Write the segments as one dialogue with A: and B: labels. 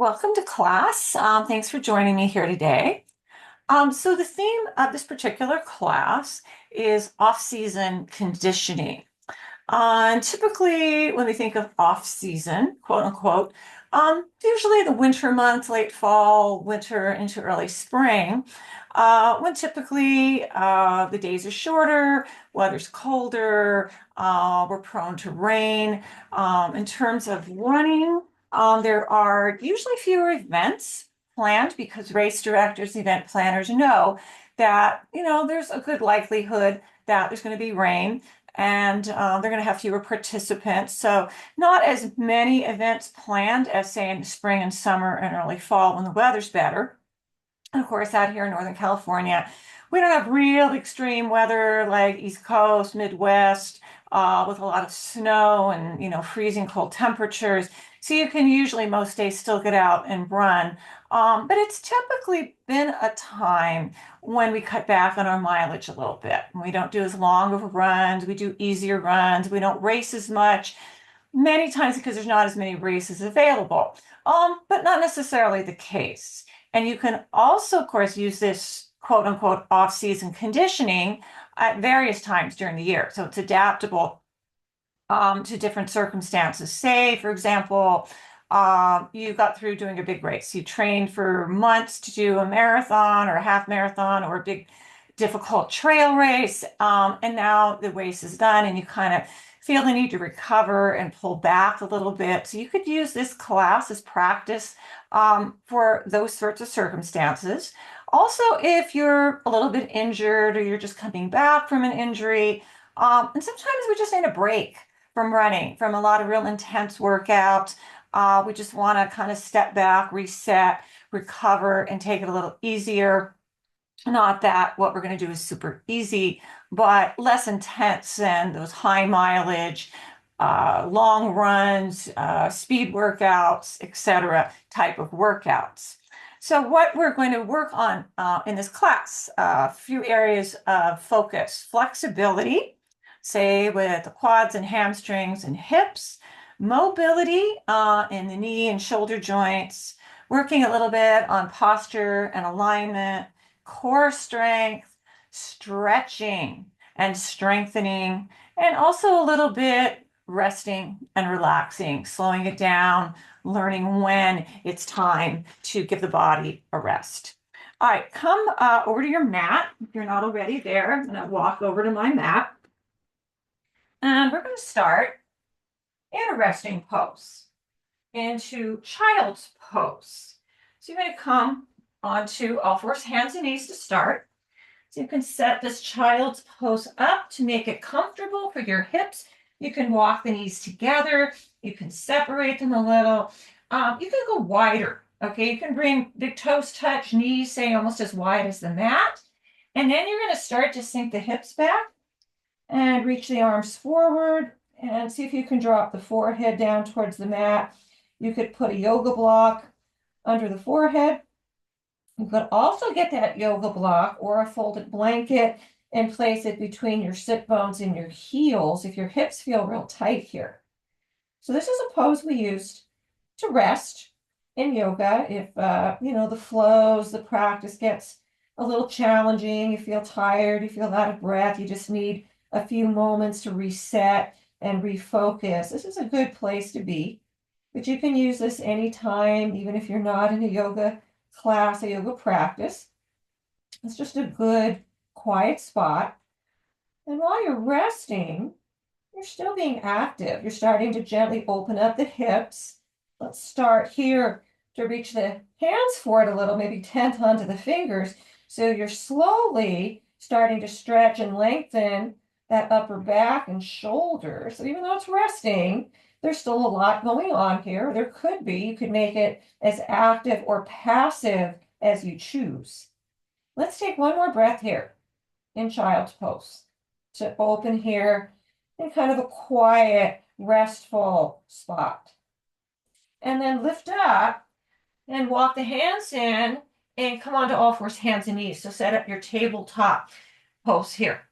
A: Welcome to class. Thanks for joining me here today. So the theme of this particular class is off-season conditioning. Typically, when we think of off-season, quote unquote, usually the winter months, late fall, winter into early spring, when typically the days are shorter, weather's colder, we're prone to rain. In terms of running, there are usually fewer events planned because race directors, event planners know that, there's a good likelihood that there's going to be rain and they're going to have fewer participants. So not as many events planned as say in the spring and summer and early fall when the weather's better. And of course, out here in Northern California, we don't have real extreme weather like East Coast, Midwest, with a lot of snow and freezing cold temperatures. So you can usually most days still get out and run. But it's typically been a time when we cut back on our mileage a little bit. We don't do as long of runs, we do easier runs, we don't race as much, many times because there's not as many races available. But not necessarily the case. And you can also, of course, use this quote unquote off-season conditioning at various times during the year. So it's adaptable to different circumstances. Say, for example, you got through doing a big race. You trained for months to do a marathon or a half marathon or a big difficult trail race. And now the race is done and you kind of feel the need to recover and pull back a little bit. So you could use this class as practice for those sorts of circumstances. Also, if you're a little bit injured or you're just coming back from an injury, and sometimes we just need a break from running, from a lot of real intense workouts. We just want to kind of step back, reset, recover, and take it a little easier. Not that what we're going to do is super easy, but less intense than those high mileage, long runs, speed workouts, etc. type of workouts. So what we're going to work on in this class, a few areas of focus: flexibility, say with the quads and hamstrings and hips, mobility in the knee and shoulder joints, working a little bit on posture and alignment, core strength, stretching and strengthening, and also a little bit resting and relaxing, slowing it down, learning when it's time to give the body a rest. All right, come over to your mat. If you're not already there, I'm going to walk over to my mat. And we're going to start in a resting pose, into child's pose. So you're going to come onto all fours, hands and knees to start. So you can set this child's pose up to make it comfortable for your hips. You can walk the knees together. You can separate them a little. You can go wider. Okay, you can bring big toes touch, knees say almost as wide as the mat. And then you're going to start to sink the hips back and reach the arms forward and see if you can drop the forehead down towards the mat. You could put a yoga block under the forehead. You could also get that yoga block or a folded blanket and place it between your sit bones and your heels if your hips feel real tight here. So this is a pose we used to rest in yoga. If, the flows, the practice gets a little challenging, you feel tired, you feel out of breath, you just need a few moments to reset and refocus. This is a good place to be, but you can use this anytime, even if you're not in a yoga class, a yoga practice. It's just a good quiet spot. And while you're resting, you're still being active. You're starting to gently open up the hips. Let's start here to reach the hands forward a little, maybe tent onto the fingers. So you're slowly starting to stretch and lengthen that upper back and shoulders. So even though it's resting, there's still a lot going on here. There could be, you could make it as active or passive as you choose. Let's take one more breath here in child's pose to open here in kind of a quiet, restful spot. And then lift up and walk the hands in and come onto all fours, hands and knees. So set up your tabletop pose here.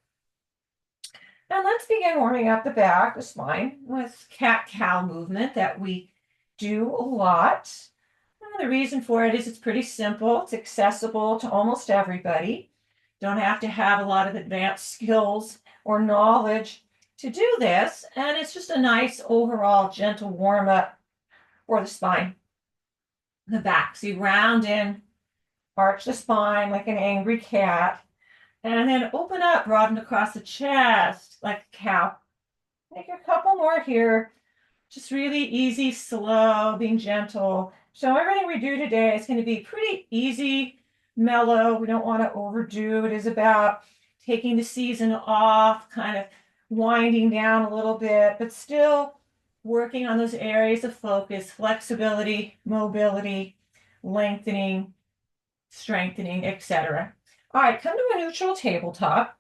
A: Now let's begin warming up the back, the spine, with cat-cow movement that we do a lot. I'm The reason for it is it's pretty simple. It's accessible to almost everybody. Don't have to have a lot of advanced skills or knowledge to do this. And it's just a nice overall gentle warm up for the spine, the back. So you round in, arch the spine like an angry cat, and then open up, broaden across the chest like a cow. Make a couple more here. Just really easy, slow, being gentle. So everything we do today is going to be pretty easy, mellow. We don't want to overdo it. It is about taking the season off, kind of winding down a little bit, but still working on those areas of focus, flexibility, mobility, lengthening, strengthening, etc. All right, come to a neutral tabletop.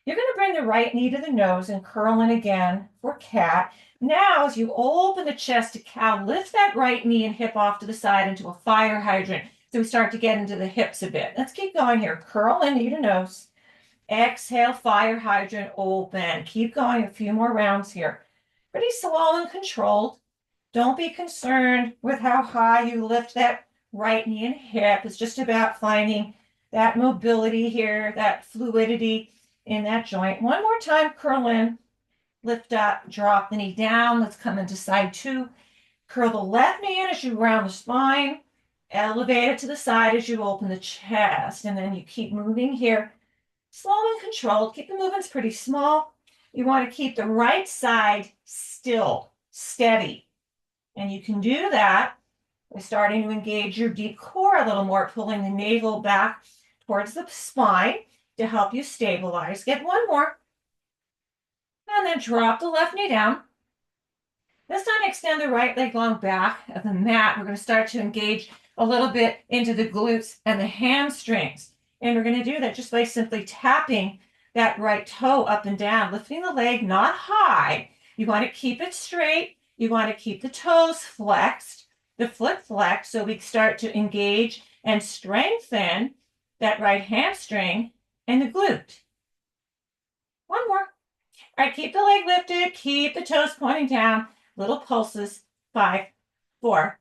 A: You're going to bring the right knee to the nose and curl in again for cat. Now, as you open the chest to cow, lift that right knee and hip off to the side into a fire hydrant. So we start to get into the hips a bit. Let's keep going here. Curl in, knee to nose. Exhale, fire hydrant, open. Keep going a few more rounds here. Pretty slow and controlled. Don't be concerned with how high you lift that right knee and hip. It's just about finding that mobility here, that fluidity in that joint. One more time, curl in, lift up, drop the knee down. Let's come into side two. Curl the left knee in as you round the spine. Elevate it to the side as you open the chest. And then you keep moving here. Slow and controlled. Keep the movements pretty small. You want to keep the right side still, steady. And you can do that by starting to engage your deep core a little more, pulling the navel back towards the spine to help you stabilize. Get one more. And then drop the left knee down. This time extend the right leg long back of the mat. We're going to start to engage a little bit into the glutes and the hamstrings. And we're going to do that just by simply tapping that right toe up and down, lifting the leg not high. You want to keep it straight. You want to keep the toes flexed, the foot flexed, so we start to engage and strengthen that right hamstring and the glute. One more. All right, keep the leg lifted, keep the toes pointing down, little pulses. 5, 4,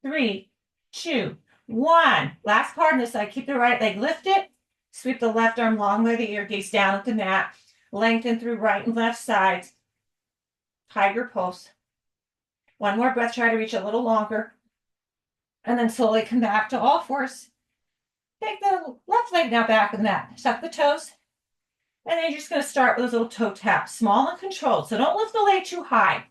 A: 3, 2, 1. Last part on this side. Keep the right leg lifted. Sweep the left arm long way the ear, gaze down at the mat. Lengthen through right and left sides. Tiger pose. One more breath, try to reach a little longer. And then slowly come back to all fours. Take the left leg now back of the mat. Tuck the toes. And then you're just going to start with those little toe taps, small and controlled. So don't lift the leg too high.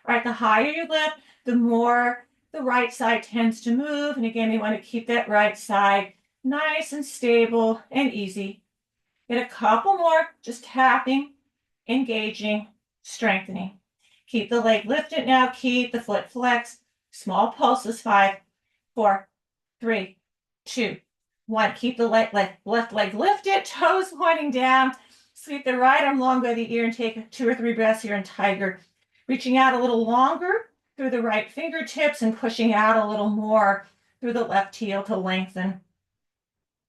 A: All right, the higher you lift, the more the right side tends to move. And again, you want to keep that right side nice and stable and easy. Get a couple more, just tapping, engaging, strengthening. Keep the leg lifted now. Keep the foot flexed. Small pulses. 5, 4, 3, 2, 1. Keep the left leg lifted, toes pointing down. Sweep the right arm long by the ear and take 2 or 3 breaths here in tiger. Reaching out a little longer through the right fingertips and pushing out a little more through the left heel to lengthen.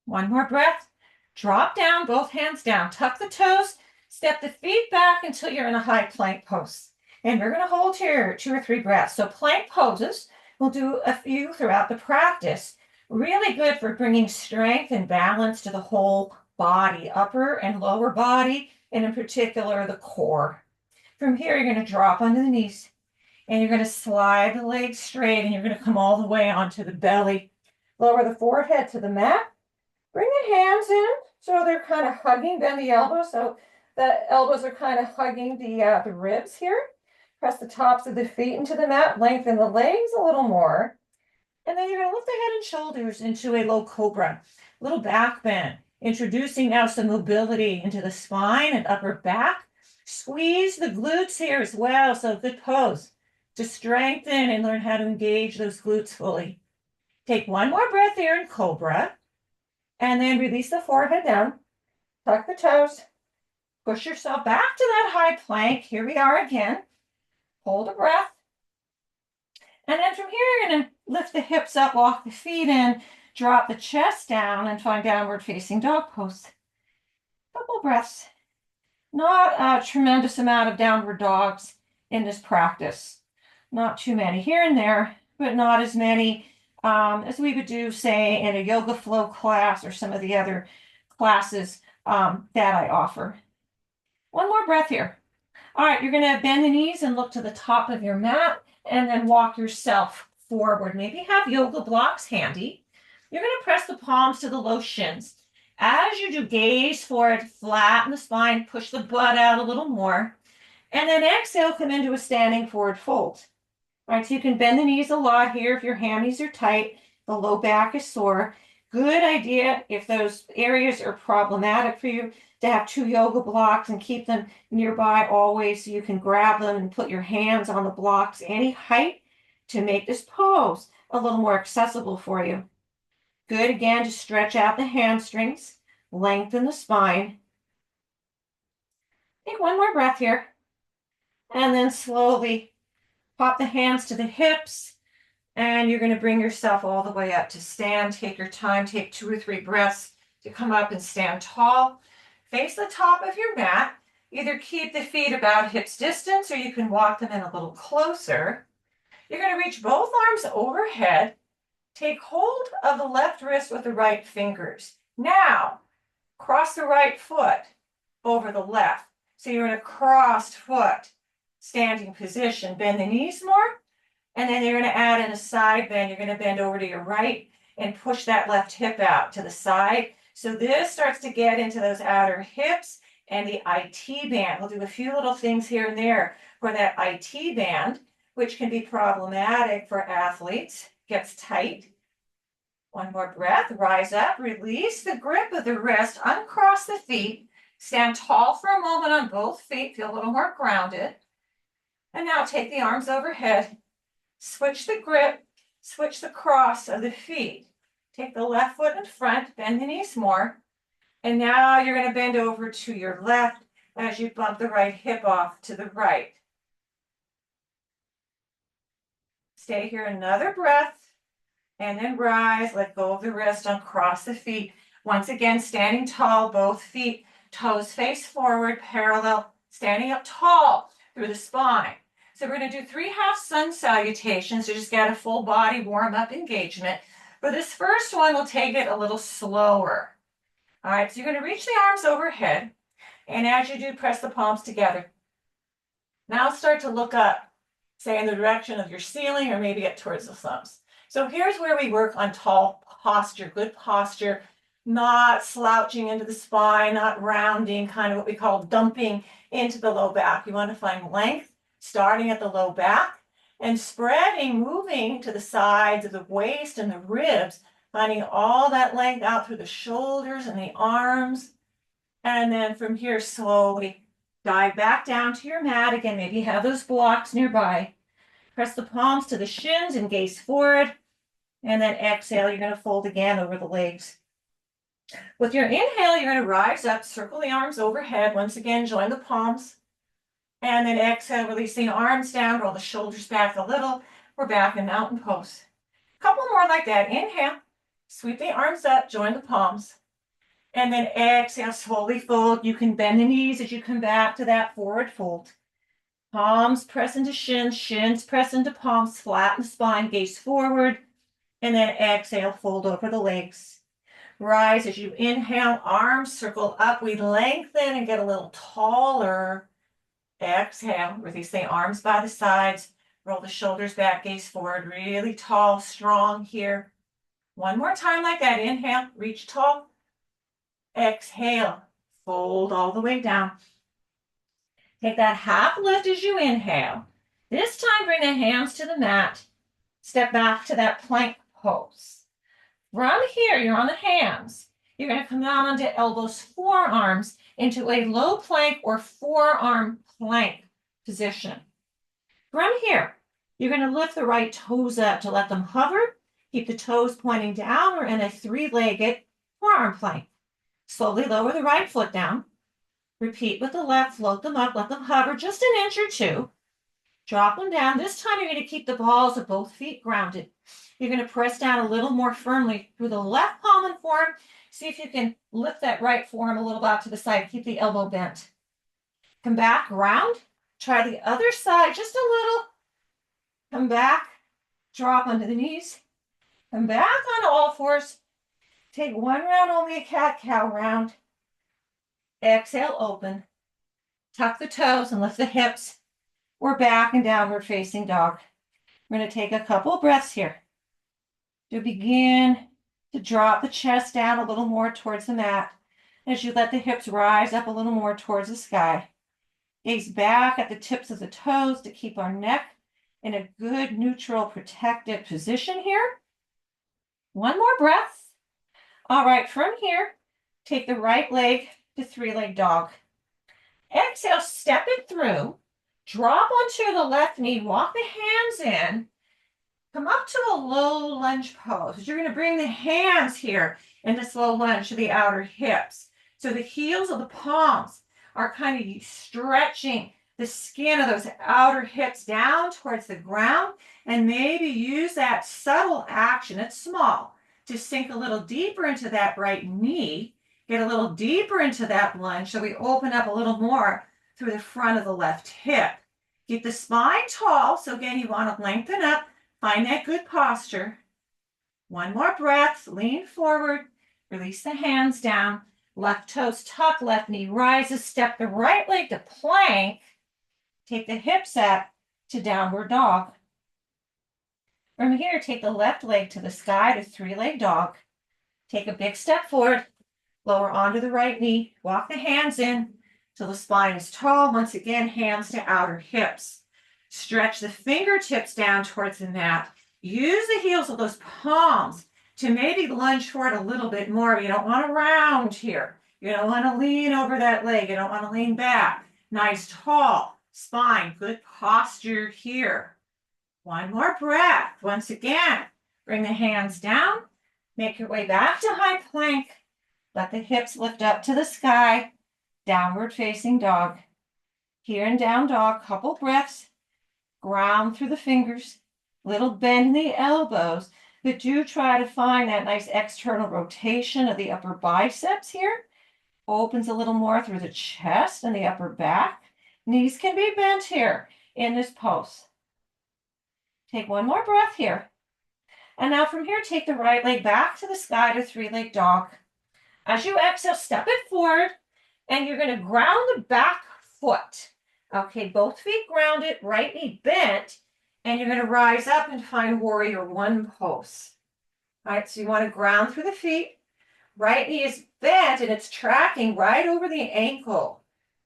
A: One more breath. Drop down, both hands down. Tuck the toes. Step the feet back until you're in a high plank pose. And we're going to hold here 2 or 3 breaths. So plank poses, we'll do a few throughout the practice. Really good for bringing strength and balance to the whole body, upper and lower body, and in particular the core. From here, you're going to drop onto the knees, and you're going to slide the legs straight, and you're going to come all the way onto the belly. Lower the forehead to the mat. Bring the hands in so they're kind of hugging, bend the elbows, so the elbows are kind of hugging the ribs here. Press the tops of the feet into the mat, lengthen the legs a little more. And then you're going to lift the head and shoulders into a low cobra, little back bend. Introducing now some mobility into the spine and upper back. Squeeze the glutes here as well, so good pose to strengthen and learn how to engage those glutes fully. Take one more breath here in cobra, and then release the forehead down. Tuck the toes. Push yourself back to that high plank. Here we are again. Hold a breath. And then from here, you're going to lift the hips up, walk the feet in, drop the chest down, and find downward facing dog pose. Couple breaths. Not a tremendous amount of downward dogs in this practice. Not too many here and there, but not as many as we would do, say, in a yoga flow class or some of the other classes that I offer. One more breath here. All right, you're going to bend the knees and look to the top of your mat and then walk yourself forward. Maybe have yoga blocks handy. You're going to press the palms to the low shins. As you do, gaze forward, flatten the spine, push the butt out a little more, and then exhale, come into a standing forward fold. All right, so you can bend the knees a lot here if your hammies are tight, the low back is sore. Good idea if those areas are problematic for you to have 2 yoga blocks and keep them nearby always so you can grab them and put your hands on the blocks any height to make this pose a little more accessible for you. Good again to stretch out the hamstrings, lengthen the spine. Take one more breath here and then slowly pop the hands to the hips. And you're going to bring yourself all the way up to stand. Take your time, take 2 or 3 breaths to come up and stand tall. Face the top of your mat. Either keep the feet about hips distance or you can walk them in a little closer. You're going to reach both arms overhead. Take hold of the left wrist with the right fingers. Now, cross the right foot over the left. So you're in a crossed foot standing position. Bend the knees more. And then you're going to add in a side bend. You're going to bend over to your right and push that left hip out to the side. So this starts to get into those outer hips and the IT band. We'll do a few little things here and there for that IT band, which can be problematic for athletes. Gets tight. One more breath. Rise up. Release the grip of the wrist. Uncross the feet. Stand tall for a moment on both feet. Feel a little more grounded. And now take the arms overhead. Switch the grip, switch the cross of the feet. Take the left foot in front, bend the knees more. And now you're going to bend over to your left as you bump the right hip off to the right. Stay here another breath. And then rise, let go of the wrist, uncross the feet. Once again, standing tall, both feet, toes face forward, parallel, standing up tall through the spine. So we're going to do 3 half sun salutations to just get a full body warm-up engagement. For this first one, we'll take it a little slower. All right, so you're going to reach the arms overhead. And as you do, press the palms together. Now start to look up, say in the direction of your ceiling or maybe up towards the thumbs. So here's where we work on tall posture, good posture, not slouching into the spine, not rounding, kind of what we call dumping into the low back. You want to find length starting at the low back and spreading, moving to the sides of the waist and the ribs, finding all that length out through the shoulders and the arms. And then from here, slowly dive back down to your mat. Again, maybe have those blocks nearby. Press the palms to the shins and gaze forward. And then exhale, you're going to fold again over the legs. With your inhale, you're going to rise up, circle the arms overhead. Once again, join the palms. And then exhale, release the arms down, roll the shoulders back a little. We're back in mountain pose. A couple more like that. Inhale, sweep the arms up, join the palms. And then exhale, slowly fold. You can bend the knees as you come back to that forward fold. Palms press into shins, shins press into palms, flatten the spine, gaze forward. And then exhale, fold over the legs. Rise as you inhale, arms circle up. We lengthen and get a little taller. Exhale, release the arms by the sides, roll the shoulders back, gaze forward, really tall, strong here. One more time like that. Inhale, reach tall. Exhale, fold all the way down. Take that half lift as you inhale. This time, bring the hands to the mat. Step back to that plank pose. From here, you're on the hands. You're going to come down onto elbows, forearms into a low plank or forearm plank position. From here, you're going to lift the right toes up to let them hover. Keep the toes pointing down or in a 3-legged forearm plank. Slowly lower the right foot down. Repeat with the left, float them up, let them hover just an inch or 2. Drop them down. This time you're going to keep the balls of both feet grounded. You're going to press down a little more firmly through the left palm and forearm. See if you can lift that right forearm a little out to the side. Keep the elbow bent. Come back, round. Try the other side just a little. Come back, drop onto the knees. Come back on all fours. Take one round, only a cat-cow round. Exhale, open. Tuck the toes and lift the hips. We're back in downward facing dog. We're going to take a couple breaths here to begin to drop the chest down a little more towards the mat as you let the hips rise up a little more towards the sky. Gaze back at the tips of the toes to keep our neck in a good, neutral, protected position here. One more breath. All right, from here, take the right leg to three-leg dog. Exhale, step it through. Drop onto the left knee, walk the hands in. Come up to a low lunge pose. You're going to bring the hands here in this low lunge to the outer hips. So the heels of the palms are kind of stretching the skin of those outer hips down towards the ground, and maybe use that subtle action, it's small, to sink a little deeper into that right knee, get a little deeper into that lunge so we open up a little more through the front of the left hip. Keep the spine tall, so again, you want to lengthen up, find that good posture. One more breath, lean forward, release the hands down, left toes tuck, left knee rises, step the right leg to plank, take the hips up to downward dog. From here, take the left leg to the sky to three-leg dog. Take a big step forward, lower onto the right knee, walk the hands in till the spine is tall. Once again, hands to outer hips. Stretch the fingertips down towards the mat. Use the heels of those palms to maybe lunge forward a little bit more. You don't want to round here. You don't want to lean over that leg. You don't want to lean back. Nice tall spine, good posture here. One more breath. Once again, bring the hands down. Make your way back to high plank. Let the hips lift up to the sky. Downward facing dog. Here in down dog, couple breaths. Ground through the fingers. Little bend in the elbows. But do try to find that nice external rotation of the upper biceps here. Opens a little more through the chest and the upper back. Knees can be bent here in this pose. Take one more breath here. And now from here, take the right leg back to the sky to three-leg dog. As you exhale, step it forward, and you're going to ground the back foot. Okay, both feet grounded, right knee bent, and you're going to rise up and find warrior one pose. All right, so you want to ground through the feet. Right knee is bent, and it's tracking right over the ankle.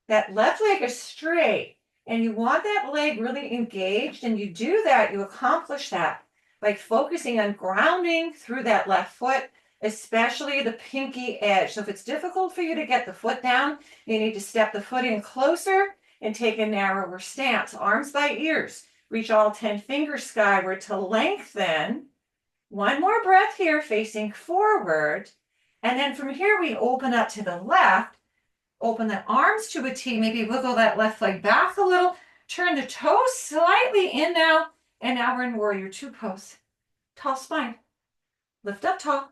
A: That left leg is straight, and you want that leg really engaged, and you do that, you accomplish that by focusing on grounding through that left foot, especially the pinky edge. So if it's difficult for you to get the foot down, you need to step the foot in closer and take a narrower stance. Arms by ears. Reach all 10 fingers skyward to lengthen. One more breath here, facing forward. And then from here, we open up to the left. Open the arms to a T. Maybe wiggle that left leg back a little. Turn the toes slightly in now. And now we're in warrior two pose. Tall spine. Lift up tall.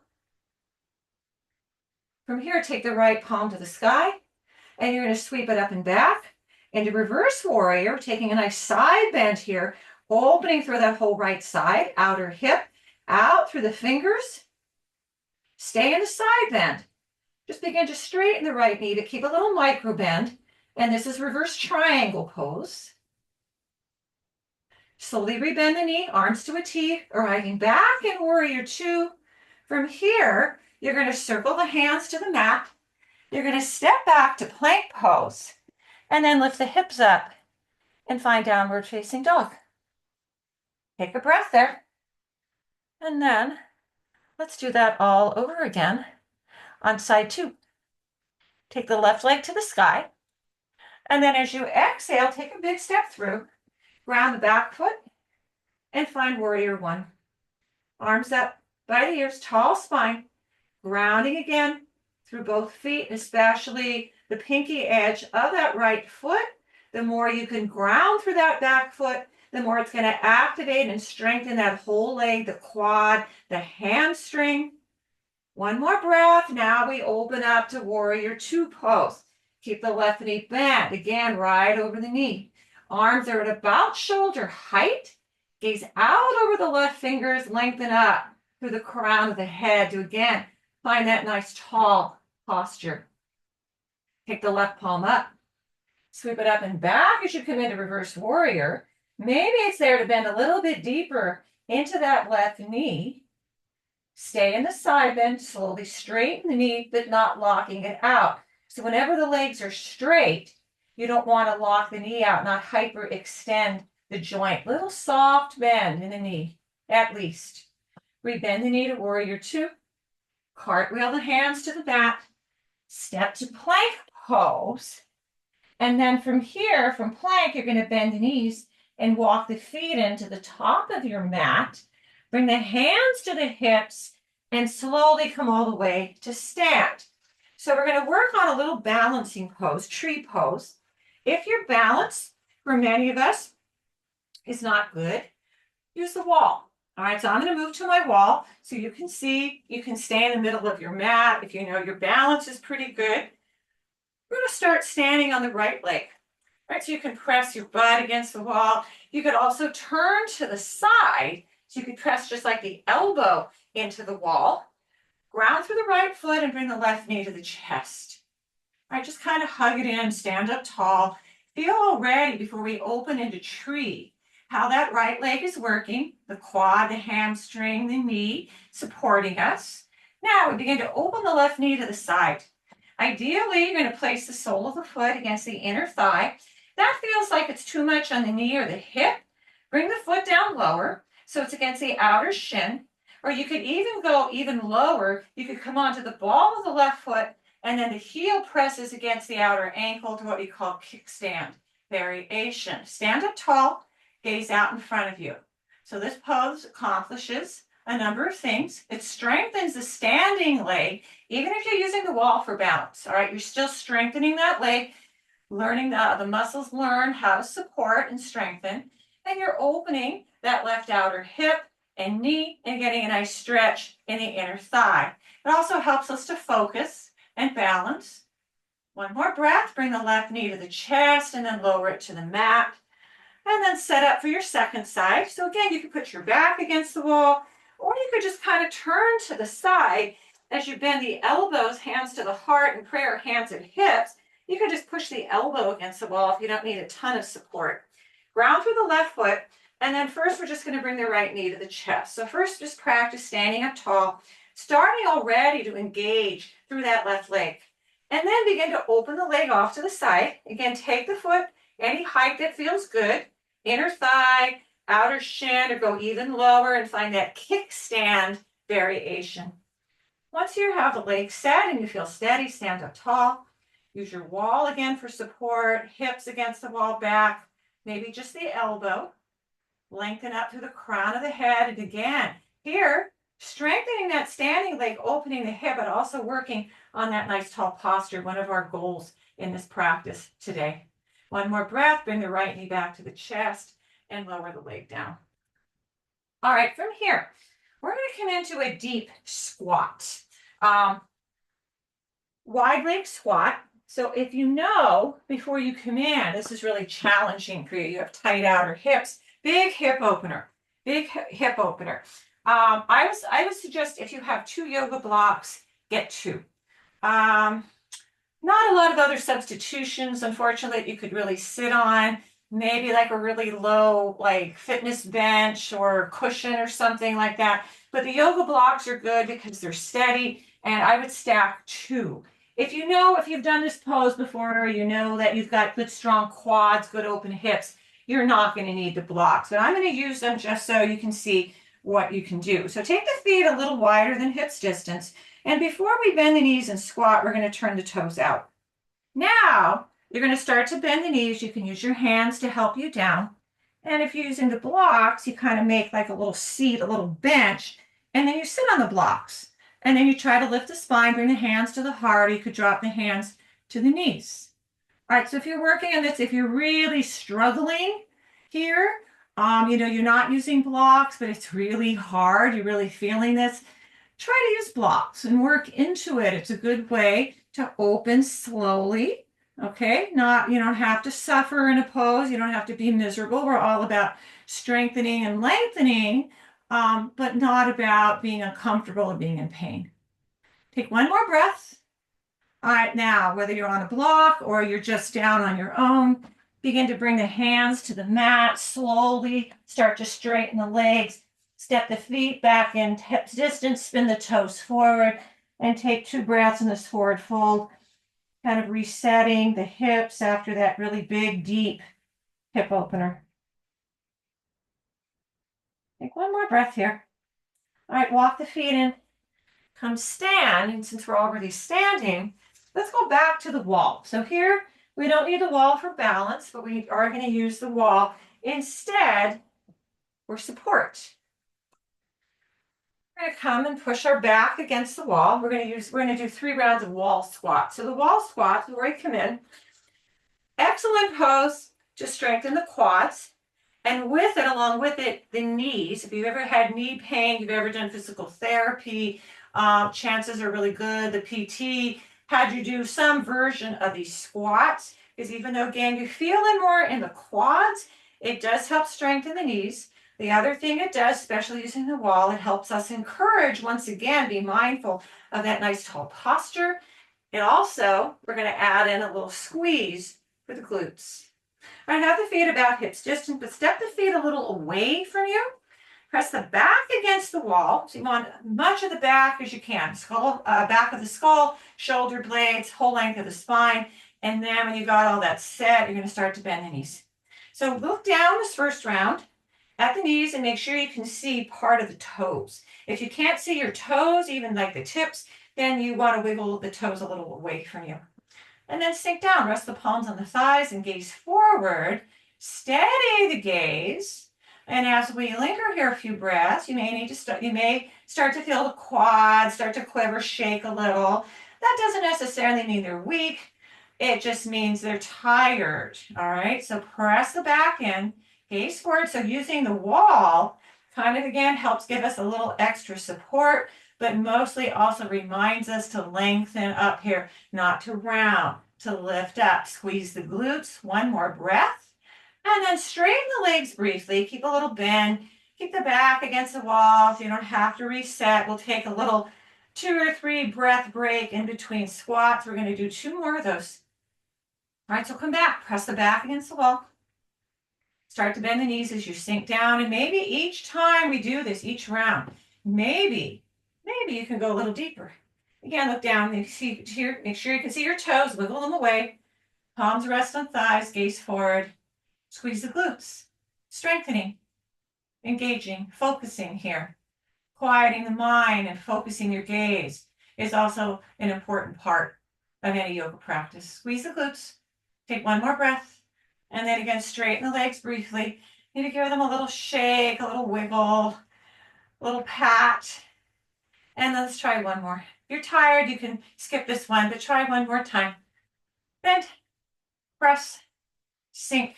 A: From here, take the right palm to the sky. And you're going to sweep it up and back. Into reverse warrior, taking a nice side bend here. Opening through that whole right side. Outer hip. Out through the fingers. Stay in the side bend. Just begin to straighten the right knee to keep a little micro bend. And this is reverse triangle pose. Slowly rebend the knee, arms to a T, arriving back in warrior two. From here, you're going to circle the hands to the mat. You're going to step back to plank pose. And then lift the hips up and find downward facing dog. Take a breath there. And then let's do that all over again on side two. Take the left leg to the sky. And then as you exhale, take a big step through. Ground the back foot and find warrior one. Arms up by the ears, tall spine. Grounding again through both feet, especially the pinky edge of that right foot. The more you can ground through that back foot, the more it's going to activate and strengthen that whole leg, the quad, the hamstring. One more breath. Now we open up to warrior two pose. Keep the left knee bent. Again, right over the knee. Arms are at about shoulder height. Gaze out over the left fingers. Lengthen up through the crown of the head to again find that nice tall posture. Take the left palm up, sweep it up and back as you come into reverse warrior. Maybe it's there to bend a little bit deeper into that left knee. Stay in the side bend, slowly straighten the knee, but not locking it out. So whenever the legs are straight, you don't want to lock the knee out, not hyperextend the joint. Little soft bend in the knee, at least. Rebend the knee to warrior two. Cartwheel the hands to the mat. Step to plank pose. And then from here, from plank, you're going to bend the knees and walk the feet into the top of your mat. Bring the hands to the hips and slowly come all the way to stand. So we're going to work on a little balancing pose, tree pose. If your balance, for many of us, is not good, use the wall. All right, so I'm going to move to my wall so you can see, you can stay in the middle of your mat. If you know your balance is pretty good, we're going to start standing on the right leg. Right, so you can press your butt against the wall. You could also turn to the side, so you could press just like the elbow into the wall. Ground through the right foot and bring the left knee to the chest. All right, just kind of hug it in, stand up tall. Feel already before we open into tree, how that right leg is working, the quad, the hamstring, the knee, supporting us. Now we begin to open the left knee to the side. Ideally, you're going to place the sole of the foot against the inner thigh. That feels like it's too much on the knee or the hip. Bring the foot down lower so it's against the outer shin. Or you could even go even lower. You could come onto the ball of the left foot and then the heel presses against the outer ankle to what we call kickstand variation. Stand up tall, gaze out in front of you. So this pose accomplishes a number of things. It strengthens the standing leg, even if you're using the wall for balance. All right, you're still strengthening that leg, learning the muscles learn how to support and strengthen, and you're opening that left outer hip and knee and getting a nice stretch in the inner thigh. It also helps us to focus and balance. One more breath, bring the left knee to the chest and then lower it to the mat. And then set up for your second side. So again, you can put your back against the wall, or you could just kind of turn to the side as you bend the elbows, hands to the heart, and prayer, hands at hips. You could just push the elbow against the wall if you don't need a ton of support. Ground through the left foot, and then first we're just going to bring the right knee to the chest. So first just practice standing up tall, starting already to engage through that left leg. And then begin to open the leg off to the side. Again, take the foot any height that feels good, inner thigh, outer shin, or go even lower and find that kickstand variation. Once you have the leg set and you feel steady, stand up tall. Use your wall again for support, hips against the wall back, maybe just the elbow. Lengthen up through the crown of the head. And again, here, strengthening that standing leg, opening the hip, but also working on that nice tall posture, one of our goals in this practice today. One more breath, bring the right knee back to the chest and lower the leg down. All right, from here, we're going to come into a deep squat. Wide leg squat. So if you know before you come in, this is really challenging for you. You have tight outer hips, big hip opener, big hip opener. I would suggest if you have 2 yoga blocks, get 2. Not a lot of other substitutions, unfortunately, that you could really sit on. Maybe like a really low, like fitness bench or cushion or something like that. But the yoga blocks are good because they're steady, and I would stack 2. If you've done this pose before, or you know that you've got good strong quads, good open hips, you're not going to need the blocks. But I'm going to use them just so you can see what you can do. So take the feet a little wider than hips distance. And before we bend the knees and squat, we're going to turn the toes out. Now, you're going to start to bend the knees. You can use your hands to help you down. And if you're using the blocks, you kind of make like a little seat, a little bench, and then you sit on the blocks. And then you try to lift the spine, bring the hands to the heart, or you could drop the hands to the knees. All right, so if you're working on this, if you're really struggling here, you're not using blocks, but it's really hard, you're really feeling this, try to use blocks and work into it. It's a good way to open slowly, okay? You don't have to suffer in a pose. You don't have to be miserable. We're all about strengthening and lengthening but not about being uncomfortable or being in pain. Take one more breath. All right, now, whether you're on a block or you're just down on your own, begin to bring the hands to the mat slowly. Start to straighten the legs. Step the feet back in hip distance, spin the toes forward, and take 2 breaths in this forward fold, kind of resetting the hips after that really big, deep hip opener. Take one more breath here. All right, walk the feet in. Come stand, and since we're already standing, let's go back to the wall. So here, we don't need the wall for balance, but we are going to use the wall instead for support. We're going to come and push our back against the wall. We're going to do 3 rounds of wall squats. So the wall squats, where we come in, excellent pose to strengthen the quads. And with it, along with it, the knees. If you've ever had knee pain, you've ever done physical therapy, chances are really good. The PT had you do some version of these squats, because even though, again, you're feeling more in the quads, it does help strengthen the knees. The other thing it does, especially using the wall, it helps us encourage, once again, be mindful of that nice tall posture. And also, we're going to add in a little squeeze for the glutes. All right, have the feet about hips distance, but step the feet a little away from you. Press the back against the wall. So you want much of the back as you can. Skull, back of the skull, shoulder blades, whole length of the spine. And then when you got all that set, you're going to start to bend the knees. So look down this first round at the knees and make sure you can see part of the toes. If you can't see your toes, even like the tips, then you want to wiggle the toes a little away from you. And then sink down, rest the palms on the thighs and gaze forward. Steady the gaze. And as we linger here a few breaths, you may start to feel the quads start to quiver, shake a little. That doesn't necessarily mean they're weak. It just means they're tired. All right, so press the back in, gaze forward. So using the wall kind of again helps give us a little extra support, but mostly also reminds us to lengthen up here, not to round, to lift up. Squeeze the glutes. One more breath. And then straighten the legs briefly. Keep a little bend. Keep the back against the wall. So you don't have to reset. We'll take a little 2 or 3 breath break in between squats. We're going to do 2 more of those. All right, so come back. Press the back against the wall. Start to bend the knees as you sink down. And maybe each time we do this, each round, maybe you can go a little deeper. Again, look down. Make sure you can see your toes. Wiggle them away. Palms rest on thighs. Gaze forward. Squeeze the glutes. Strengthening. Engaging. Focusing here. Quieting the mind and focusing your gaze is also an important part of any yoga practice. Squeeze the glutes. Take one more breath. And then again, straighten the legs briefly. Maybe give them a little shake, a little wiggle, a little pat. And let's try one more. If you're tired, you can skip this one, but try one more time. Bend, press, sink,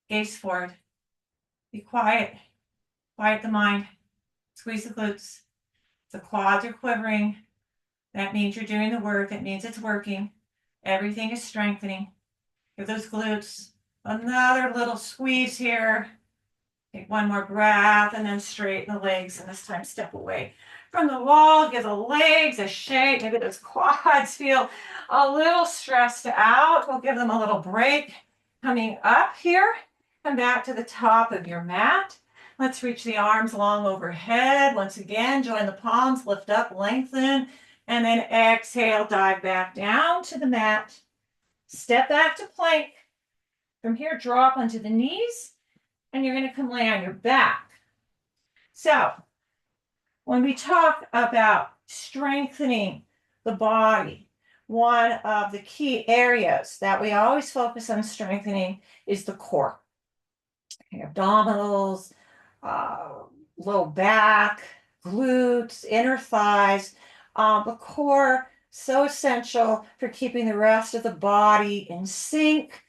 A: gaze forward. Be quiet. Quiet the mind. Squeeze the glutes. The quads are quivering. That means you're doing the work. It means it's working. Everything is strengthening. Give those glutes another little squeeze here. Take one more breath and then straighten the legs, and this time step away from the wall. Give the legs a shake. Maybe those quads feel a little stressed out. We'll give them a little break. Coming up here, come back to the top of your mat. Let's reach the arms long overhead. Once again, join the palms, lift up, lengthen, and then exhale, dive back down to the mat. Step back to plank. From here, drop onto the knees, and you're going to come lay on your back. So, when we talk about strengthening the body, one of the key areas that we always focus on strengthening is the core. Abdominals, low back, glutes, inner thighs. The core, so essential for keeping the rest of the body in sync,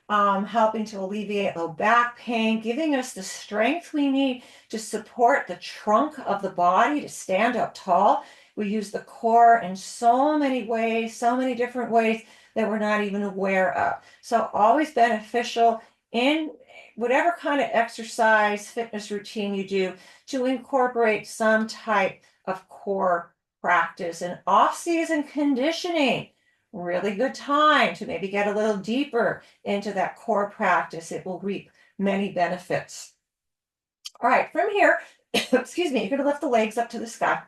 A: helping to alleviate low back pain, giving us the strength we need to support the trunk of the body to stand up tall. We use the core in so many ways, so many different ways that we're not even aware of. So always beneficial in whatever kind of exercise, fitness routine you do, to incorporate some type of core practice and off-season conditioning. Really good time to maybe get a little deeper into that core practice. It will reap many benefits. All right, from here, excuse me, you're going to lift the legs up to the sky.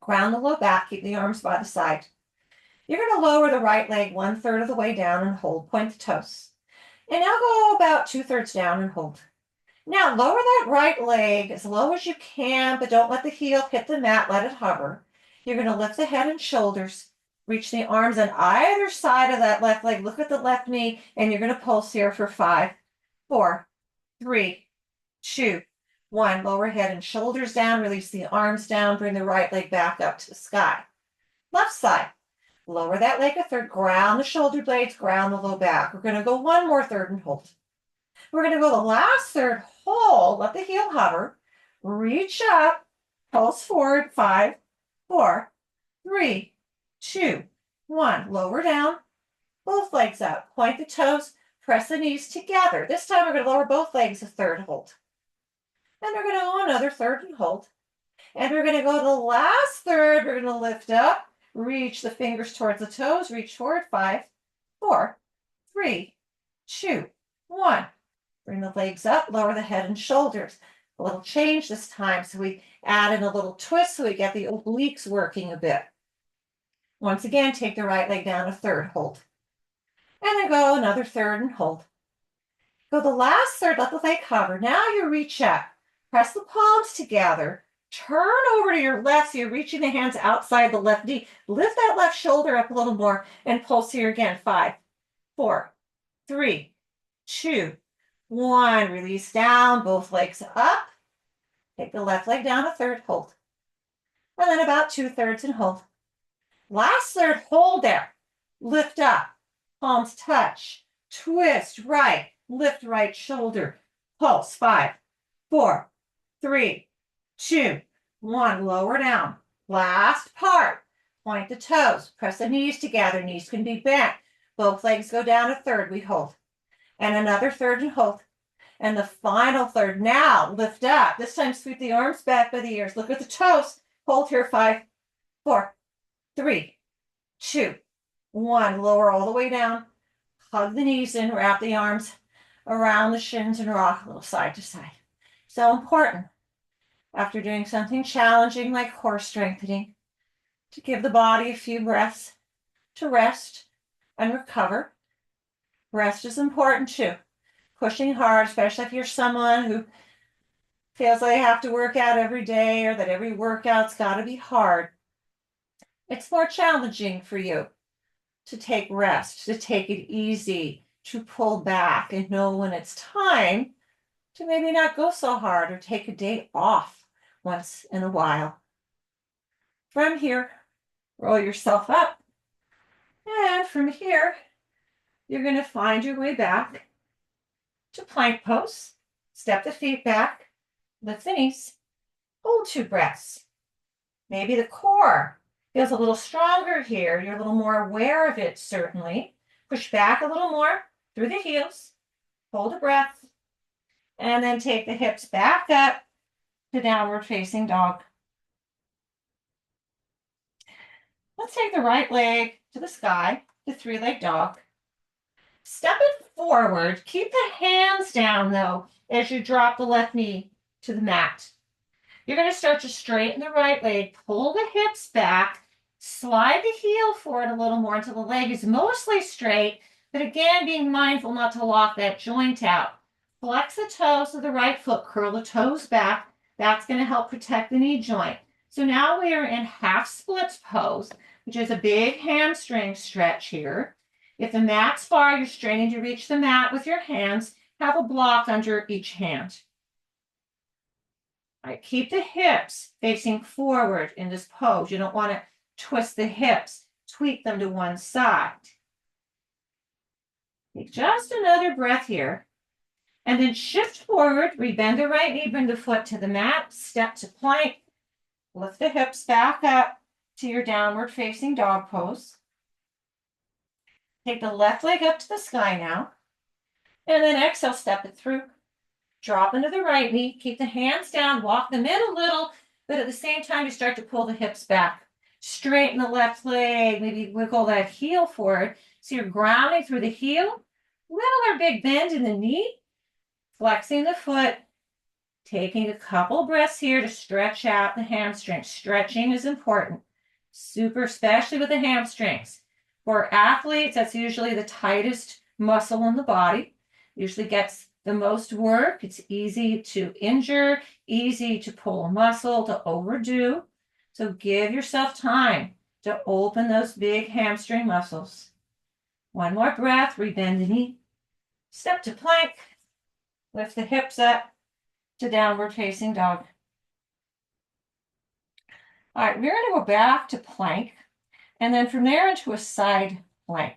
A: Ground the low back, keep the arms by the side. You're going to lower the right leg 1/3 of the way down and hold, point the toes. And now go about 2/3 down and hold. Now lower that right leg as low as you can, but don't let the heel hit the mat, let it hover. You're going to lift the head and shoulders, reach the arms on either side of that left leg, look at the left knee, and you're going to pulse here for 5, 4, 3, 2, 1. Lower head and shoulders down, release the arms down, bring the right leg back up to the sky. Left side. Lower that leg 1/3, ground the shoulder blades, ground the low back. We're going to go 1 more third and hold. We're going to go the last third, hold, let the heel hover, reach up, pulse forward, 5, 4, 3, 2, 1. Lower down, both legs up, point the toes, press the knees together. This time we're going to lower both legs 1/3, hold. And we're going to go another third and hold. And we're going to go to the last third, we're going to lift up, reach the fingers towards the toes, reach forward, 5, 4, 3, 2, 1. Bring the legs up, lower the head and shoulders. A little change this time, so we add in a little twist so we get the obliques working a bit. Once again, take the right leg down 1/3, hold. And then go another third and hold. Go the last third, let the leg hover. Now you reach up, press the palms together, turn over to your left, so you're reaching the hands outside the left knee. Lift that left shoulder up a little more and pulse here again. 5, 4, 3, 2, 1. Release down, both legs up. Take the left leg down 1/3, hold. And then about 2/3 and hold. Last third, hold there. Lift up, palms touch, twist right, lift right shoulder, pulse. 5, 4, 3, 2, 1. Lower down. Last part. Point the toes. Press the knees together. Knees can be bent. Both legs go down 1/3. We hold. And another third and hold. And the final third. Now lift up. This time sweep the arms back by the ears. Look at the toes. Hold here. 5, 4, 3, 2, 1. Lower all the way down. Hug the knees in. Wrap the arms around the shins and rock a little side to side. So important after doing something challenging like core strengthening to give the body a few breaths to rest and recover. Rest is important too. Pushing hard, especially if you're someone who feels like they have to work out every day or that every workout's got to be hard. It's more challenging for you to take rest, to take it easy, to pull back and know when it's time to maybe not go so hard or take a day off once in a while. From here, roll yourself up. And from here, you're going to find your way back to plank pose. Step the feet back, lift the knees, hold 2 breaths. Maybe the core feels a little stronger here. You're a little more aware of it, certainly. Push back a little more through the heels. Hold a breath. And then take the hips back up to downward facing dog. Let's take the right leg to the sky, the 3-leg dog. Step it forward. Keep the hands down, though, as you drop the left knee to the mat. You're going to start to straighten the right leg, pull the hips back, slide the heel forward a little more until the leg is mostly straight, but again, being mindful not to lock that joint out. Flex the toes of the right foot, curl the toes back. That's going to help protect the knee joint. So now we are in half splits pose, which is a big hamstring stretch here. If the mat's far, you're straining to reach the mat with your hands. Have a block under each hand. All right, keep the hips facing forward in this pose. You don't want to twist the hips. Tweak them to one side. Take just another breath here. And then shift forward, rebend the right knee, bring the foot to the mat, step to plank, lift the hips back up to your downward facing dog pose. Take the left leg up to the sky now. And then exhale, step it through. Drop into the right knee, keep the hands down, walk them in a little, but at the same time, you start to pull the hips back. Straighten the left leg, maybe wiggle that heel forward. So you're grounding through the heel, little or big bend in the knee, flexing the foot, taking a couple breaths here to stretch out the hamstrings. Stretching is important, super, especially with the hamstrings. For athletes, that's usually the tightest muscle in the body, usually gets the most work. It's easy to injure, easy to pull a muscle, to overdo. So give yourself time to open those big hamstring muscles. One more breath, rebend the knee, step to plank, lift the hips up to downward facing dog. All right, we're going to go back to plank and then from there into a side plank.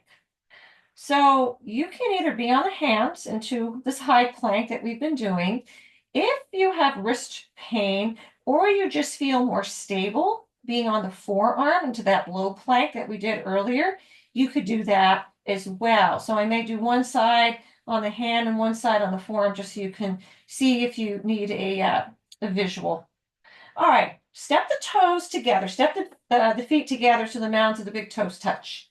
A: So you can either be on the hands into this high plank that we've been doing. If you have wrist pain or you just feel more stable being on the forearm into that low plank that we did earlier, you could do that as well. So I may do one side on the hand and one side on the forearm just so you can see if you need a visual. All right, step the toes together, step the feet together so the mounds of the big toes touch.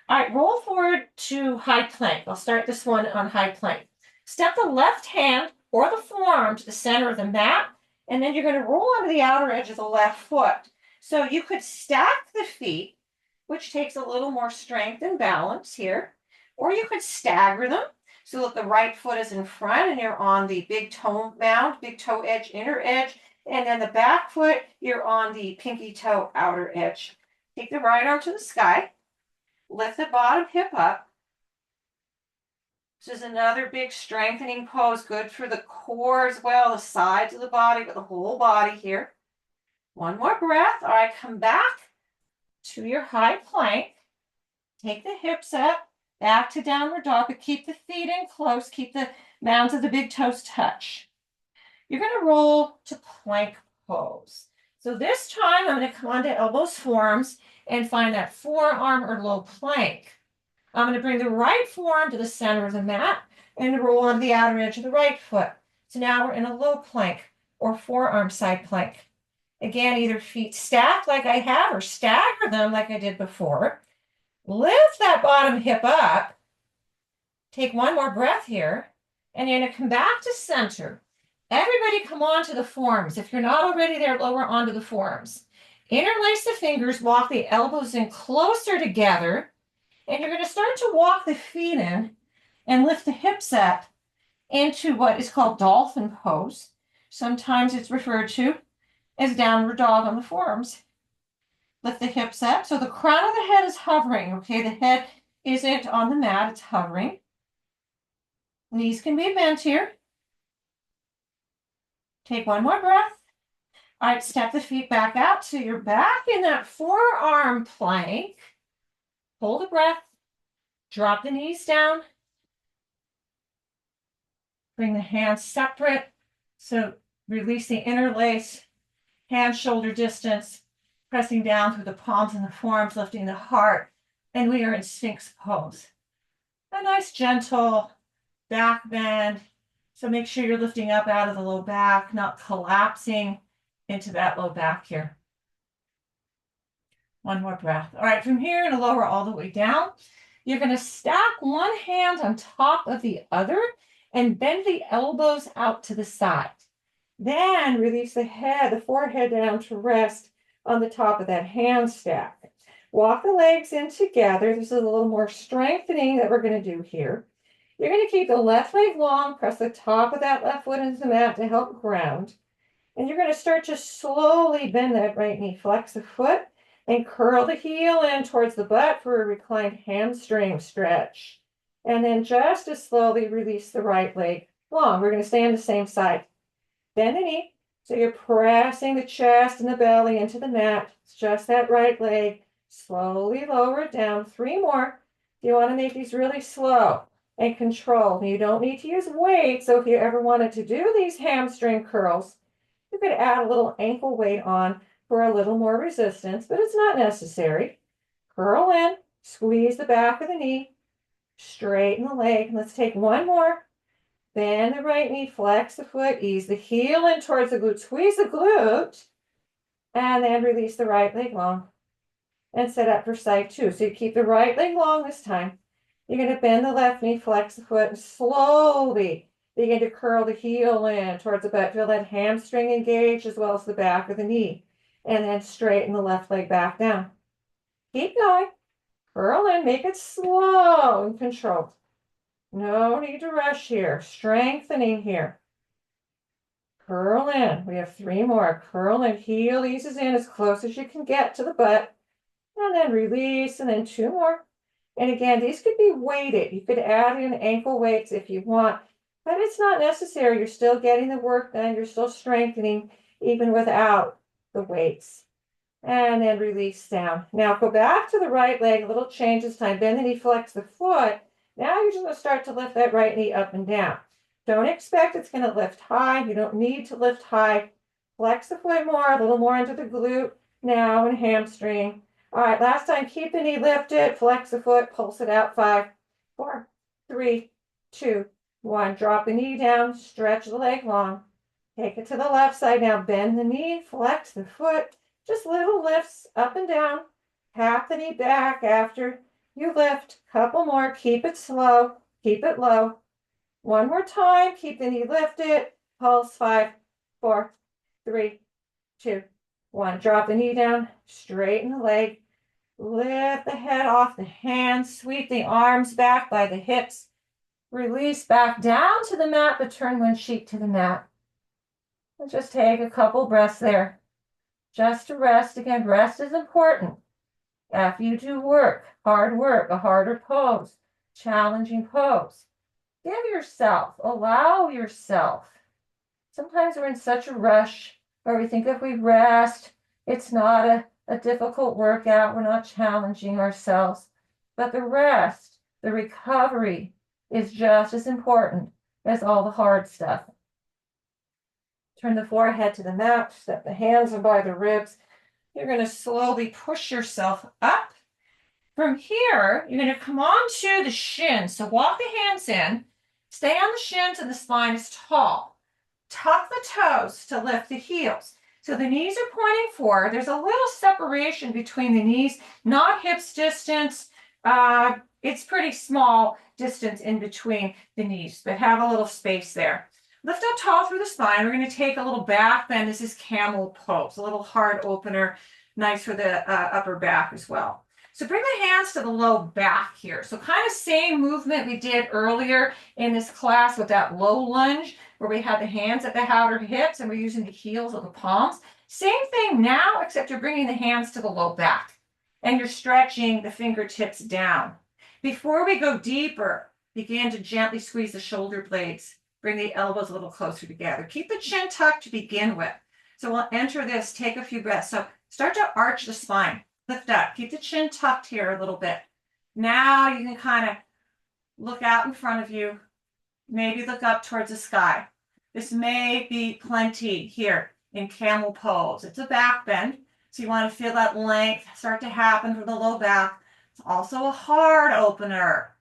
A: All right, roll forward to high plank. I'll start this one on high plank. Step the left hand or the forearm to the center of the mat, and then you're going to roll onto the outer edge of the left foot. So you could stack the feet, which takes a little more strength and balance here, or you could stagger them so that the right foot is in front and you're on the big toe mound, big toe edge, inner edge, and then the back foot, you're on the pinky toe outer edge. Take the right arm to the sky. Lift the bottom hip up. This is another big strengthening pose, good for the core as well, the sides of the body, but the whole body here. One more breath. All right, come back to your high plank. Take the hips up, back to downward dog, but keep the feet in close, keep the mounds of the big toes touch. You're going to roll to plank pose. So this time I'm going to come onto elbows, forearms, and find that forearm or low plank. I'm going to bring the right forearm to the center of the mat and roll on the outer edge of the right foot. So now we're in a low plank or forearm side plank. Again, either feet stacked like I have or stagger them like I did before. Lift that bottom hip up. Take one more breath here. And you're going to come back to center. Everybody come on to the forearms. If you're not already there, lower onto the forearms. Interlace the fingers, walk the elbows in closer together. And you're going to start to walk the feet in and lift the hips up into what is called dolphin pose. Sometimes it's referred to as downward dog on the forearms. Lift the hips up. So the crown of the head is hovering, okay? The head isn't on the mat, it's hovering. Knees can be bent here. Take one more breath. All right, step the feet back out so you're back in that forearm plank. Hold the breath. Drop the knees down. Bring the hands separate. So release the interlace, hand shoulder distance, pressing down through the palms and the forearms, lifting the heart. And we are in Sphinx pose. A nice gentle back bend. So make sure you're lifting up out of the low back, not collapsing into that low back here. One more breath. All right, from here, and lower all the way down. You're going to stack one hand on top of the other and bend the elbows out to the side. Then release the head, the forehead down to rest on the top of that hand stack. Walk the legs in together. This is a little more strengthening that we're going to do here. You're going to keep the left leg long, press the top of that left foot into the mat to help ground. And you're going to start to slowly bend that right knee, flex the foot, and curl the heel in towards the butt for a reclined hamstring stretch. And then just as slowly release the right leg long. We're going to stay on the same side. Bend the knee. So you're pressing the chest and the belly into the mat. It's just that right leg. Slowly lower it down. 3 more. You want to make these really slow and controlled. You don't need to use weight. So if you ever wanted to do these hamstring curls, you could add a little ankle weight on for a little more resistance, but it's not necessary. Curl in, squeeze the back of the knee, straighten the leg. Let's take one more. Bend the right knee, flex the foot, ease the heel in towards the glute, squeeze the glute, and then release the right leg long and set up for side two. So you keep the right leg long this time. You're going to bend the left knee, flex the foot, and slowly begin to curl the heel in towards the butt. Feel that hamstring engage as well as the back of the knee. And then straighten the left leg back down. Keep going. Curl in, make it slow and controlled. No need to rush here. Strengthening here. Curl in. We have 3 more. Curl in. Heel eases in as close as you can get to the butt. And then release, and then 2 more. And again, these could be weighted. You could add in ankle weights if you want, but it's not necessary. You're still getting the work done. You're still strengthening even without the weights. And then release down. Now go back to the right leg, a little change this time. Bend the knee, flex the foot. Now you're just going to start to lift that right knee up and down. Don't expect it's going to lift high. You don't need to lift high. Flex the foot more, a little more into the glute now and hamstring. All right, last time, keep the knee lifted, flex the foot, pulse it out. 5, 4, 3, 2, 1. Drop the knee down, stretch the leg long. Take it to the left side now. Bend the knee, flex the foot. Just little lifts up and down. Tap the knee back after you lift. Couple more. Keep it slow. Keep it low. 1 more time. Keep the knee lifted. Pulse. 5, 4, 3, 2, 1. Drop the knee down. Straighten the leg. Lift the head off the hands. Sweep the arms back by the hips. Release back down to the mat, but turn one cheek to the mat. And just take a couple breaths there. Just to rest. Again, rest is important. After you do work, hard work, a harder pose, challenging pose, give yourself, allow yourself. Sometimes we're in such a rush where we think if we rest, it's not a difficult workout, we're not challenging ourselves. But the rest, the recovery is just as important as all the hard stuff. Turn the forehead to the mat, step the hands by the ribs. You're going to slowly push yourself up. From here, you're going to come onto the shins. So walk the hands in, stay on the shins and the spine is tall. Tuck the toes to lift the heels. So the knees are pointing forward. There's a little separation between the knees, not hips distance. It's pretty small distance in between the knees, but have a little space there. Lift up tall through the spine. We're going to take a little back bend. This is camel pose, a little hard opener, nice for the upper back as well. So bring the hands to the low back here. So kind of same movement we did earlier in this class with that low lunge where we had the hands at the outer hips and we're using the heels of the palms. Same thing now, except you're bringing the hands to the low back and you're stretching the fingertips down. Before we go deeper, begin to gently squeeze the shoulder blades. Bring the elbows a little closer together. Keep the chin tucked to begin with. So we'll enter this, take a few breaths. So start to arch the spine, lift up, keep the chin tucked here a little bit. Now you can kind of look out in front of you, maybe look up towards the sky. This may be plenty here in camel pose. It's a back bend, so you want to feel that length start to happen from the low back. It's also a hard opener.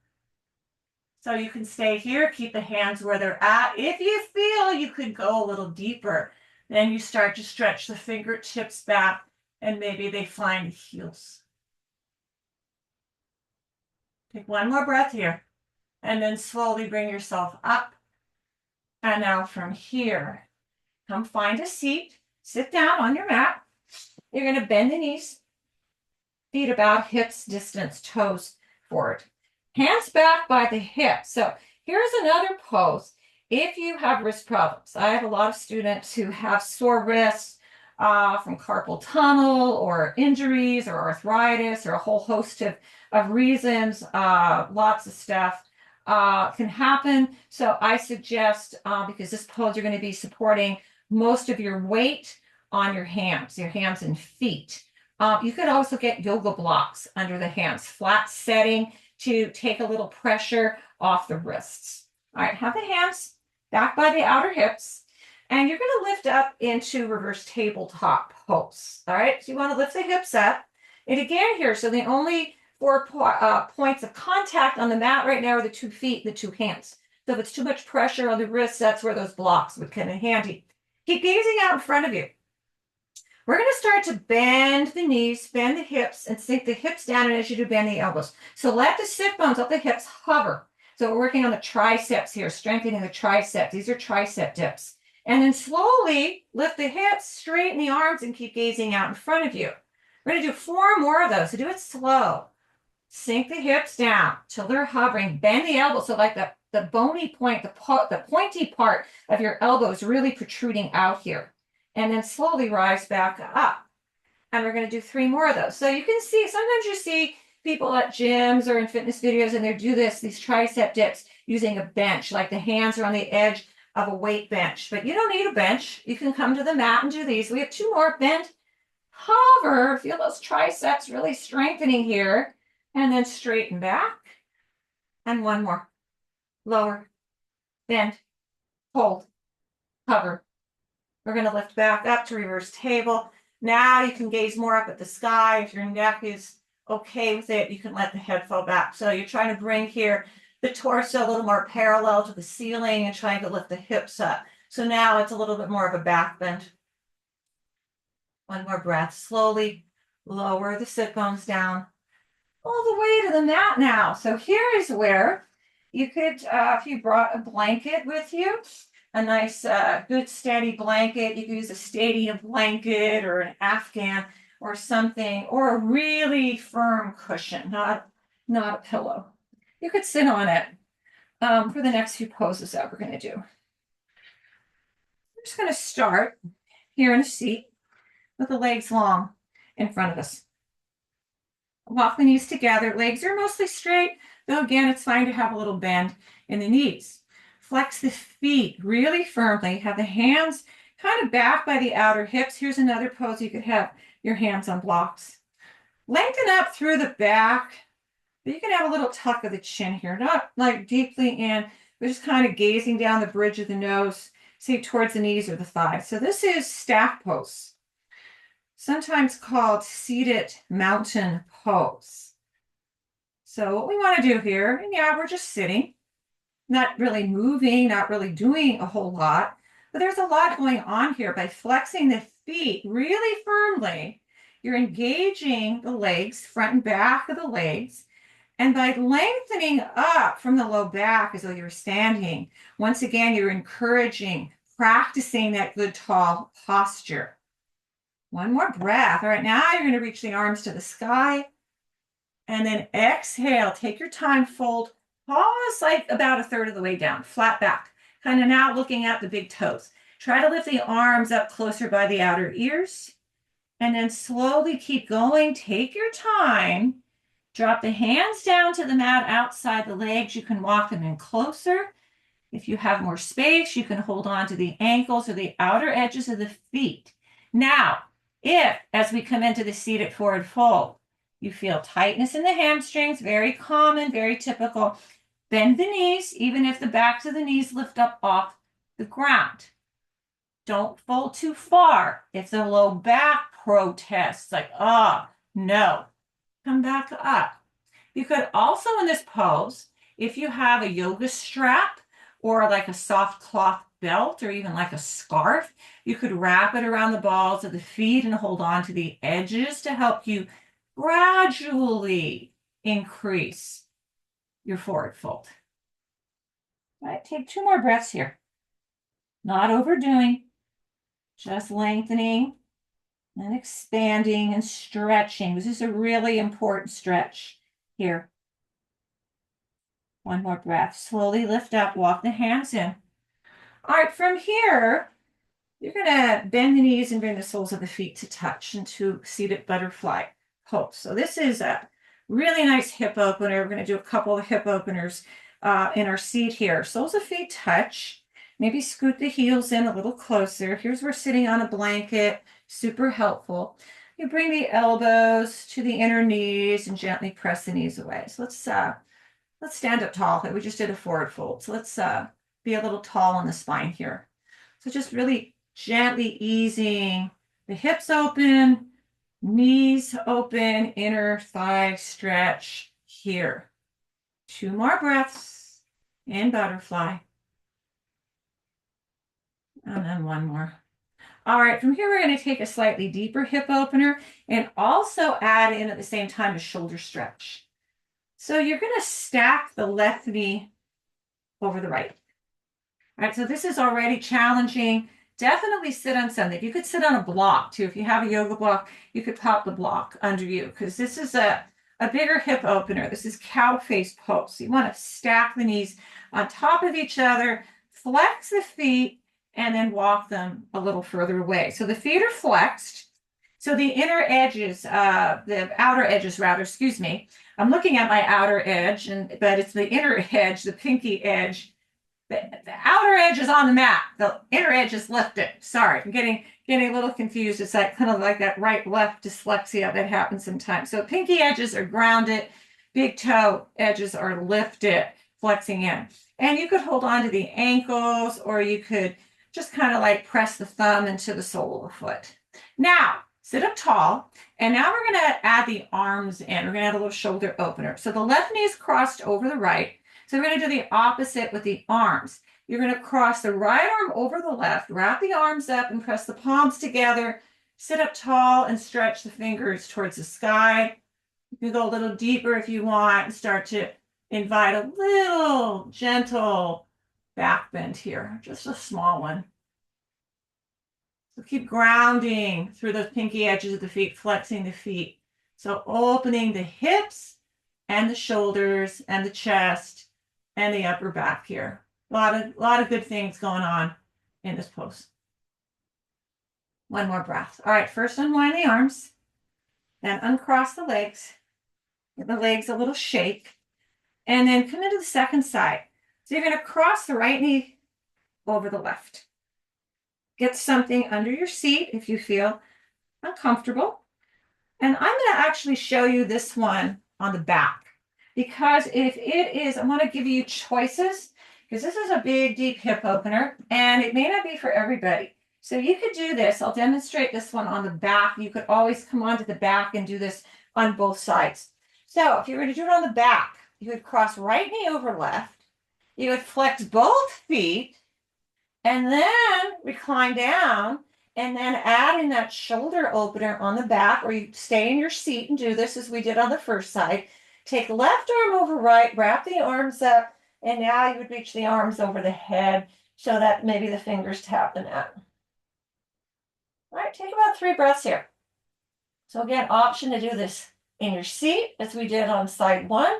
A: So you can stay here, keep the hands where they're at. If you feel you could go a little deeper, then you start to stretch the fingertips back and maybe they find the heels. Take 1 more breath here and then slowly bring yourself up. And now from here, come find a seat, sit down on your mat. You're going to bend the knees, feet about hips distance, toes forward. Hands back by the hips. So here's another pose. If you have wrist problems, I have a lot of students who have sore wrists from carpal tunnel or injuries or arthritis or a whole host of reasons, lots of stuff can happen. So I suggest, because this pose, you're going to be supporting most of your weight on your hands and feet. You could also get yoga blocks under the hands, flat setting, to take a little pressure off the wrists. All right, have the hands back by the outer hips, and you're going to lift up into reverse tabletop pose. All right, so you want to lift the hips up. And again here, so the only 4 points of contact on the mat right now are the 2 feet, the 2 hands. So if it's too much pressure on the wrists, that's where those blocks would come in handy. Keep gazing out in front of you. We're going to start to bend the knees, bend the hips, and sink the hips down, and as you do, bend the elbows. So let the sit bones of the hips hover. So we're working on the triceps here, strengthening the triceps. These are tricep dips. And then slowly lift the hips, straighten the arms, and keep gazing out in front of you. We're going to do 4 more of those. So do it slow. Sink the hips down till they're hovering. Bend the elbows, so like the bony point, the pointy part of your elbow is really protruding out here. And then slowly rise back up. And we're going to do 3 more of those. So you can see, sometimes you see people at gyms or in fitness videos, and they do these tricep dips using a bench, like the hands are on the edge of a weight bench. But you don't need a bench. You can come to the mat and do these. We have 2 more. Bend, hover, feel those triceps really strengthening here. And then straighten back. And 1 more. Lower, bend, hold, hover. We're going to lift back up to reverse table. Now you can gaze more up at the sky. If your neck is okay with it, you can let the head fall back. So you're trying to bring here the torso a little more parallel to the ceiling and trying to lift the hips up. So now it's a little bit more of a back bend. 1 more breath. Slowly lower the sit bones down all the way to the mat now. So here is where you could, if you brought a blanket with you, a nice, good steady blanket. You could use a stadium blanket or an Afghan or something, or a really firm cushion, not a pillow. You could sit on it for the next few poses that we're going to do. We're just going to start here in the seat with the legs long in front of us. Walk the knees together. Legs are mostly straight, though again, it's fine to have a little bend in the knees. Flex the feet really firmly. Have the hands kind of back by the outer hips. Here's another pose. You could have your hands on blocks. Lengthen up through the back. But you can have a little tuck of the chin here, not like deeply in, but just kind of gazing down the bridge of the nose, say towards the knees or the thighs. So this is staff pose, sometimes called seated mountain pose. So what we want to do here, and yeah, we're just sitting, not really moving, not really doing a whole lot, but there's a lot going on here. By flexing the feet really firmly, you're engaging the legs, front and back of the legs, and by lengthening up from the low back as though you're standing, once again, you're encouraging, practicing that good tall posture. 1 more breath. All right, now you're going to reach the arms to the sky, and then exhale. Take your time, fold. Pause like about 1/3 of the way down, flat back. Kind of now looking at the big toes. Try to lift the arms up closer by the outer ears. And then slowly keep going. Take your time. Drop the hands down to the mat outside the legs. You can walk them in closer. If you have more space, you can hold on to the ankles or the outer edges of the feet. Now, if, as we come into the seated forward fold, you feel tightness in the hamstrings, very common, very typical, bend the knees, even if the backs of the knees lift up off the ground. Don't fold too far. If the low back protests, like, no, come back up. You could also, in this pose, if you have a yoga strap or like a soft cloth belt or even like a scarf, you could wrap it around the balls of the feet and hold on to the edges to help you gradually increase your forward fold. All right, take 2 more breaths here. Not overdoing, just lengthening and expanding and stretching. This is a really important stretch here. 1 more breath. Slowly lift up, walk the hands in. All right, from here, you're going to bend the knees and bring the soles of the feet to touch into seated butterfly pose. So this is a really nice hip opener. We're going to do a couple of hip openers in our seat here. Soles of feet touch. Maybe scoot the heels in a little closer. Here's where sitting on a blanket, super helpful. You bring the elbows to the inner knees and gently press the knees away. So let's stand up tall. We just did a forward fold. So let's be a little tall on the spine here. So just really gently easing the hips open, knees open, inner thigh stretch here. 2 more breaths. in butterfly. And then one more. All right, from here we're going to take a slightly deeper hip opener and also add in at the same time a shoulder stretch. So you're going to stack the left knee over the right. All right, so this is already challenging. Definitely sit on something. You could sit on a block too. If you have a yoga block, you could pop the block under you because this is a bigger hip opener. This is cow face pose. So you want to stack the knees on top of each other, flex the feet, and then walk them a little further away. So the feet are flexed. So the inner edges, the outer edges rather, excuse me. I'm looking at my outer edge, but it's the inner edge, the pinky edge. The outer edge is on the mat. The inner edge is lifted. Sorry, I'm getting a little confused. It's like kind of like that right-left dyslexia that happens sometimes. So pinky edges are grounded, big toe edges are lifted, flexing in. And you could hold on to the ankles, or you could just kind of like press the thumb into the sole of the foot. Now, sit up tall, and now we're going to add the arms in. We're going to add a little shoulder opener. So the left knee is crossed over the right. So we're going to do the opposite with the arms. You're going to cross the right arm over the left, wrap the arms up and press the palms together, sit up tall and stretch the fingers towards the sky. You can go a little deeper if you want and start to invite a little gentle back bend here, just a small one. So keep grounding through those pinky edges of the feet, flexing the feet. So opening the hips and the shoulders and the chest and the upper back here. A lot of good things going on in this pose. One more breath. All right, first unwind the arms, then uncross the legs. Give the legs a little shake, and then come into the second side. So you're going to cross the right knee over the left. Get something under your seat if you feel uncomfortable. And I'm going to actually show you this one on the back. Because if it is, I want to give you choices because this is a big, deep hip opener and it may not be for everybody. So you could do this. I'll demonstrate this one on the back. You could always come onto the back and do this on both sides. So if you were to do it on the back, you would cross right knee over left. You would flex both feet and then recline down and then add in that shoulder opener on the back, or you stay in your seat and do this as we did on the first side. Take left arm over right, wrap the arms up, and now you would reach the arms over the head so that maybe the fingers tap the mat. All right, take about 3 breaths here. So again, option to do this in your seat as we did on side 1,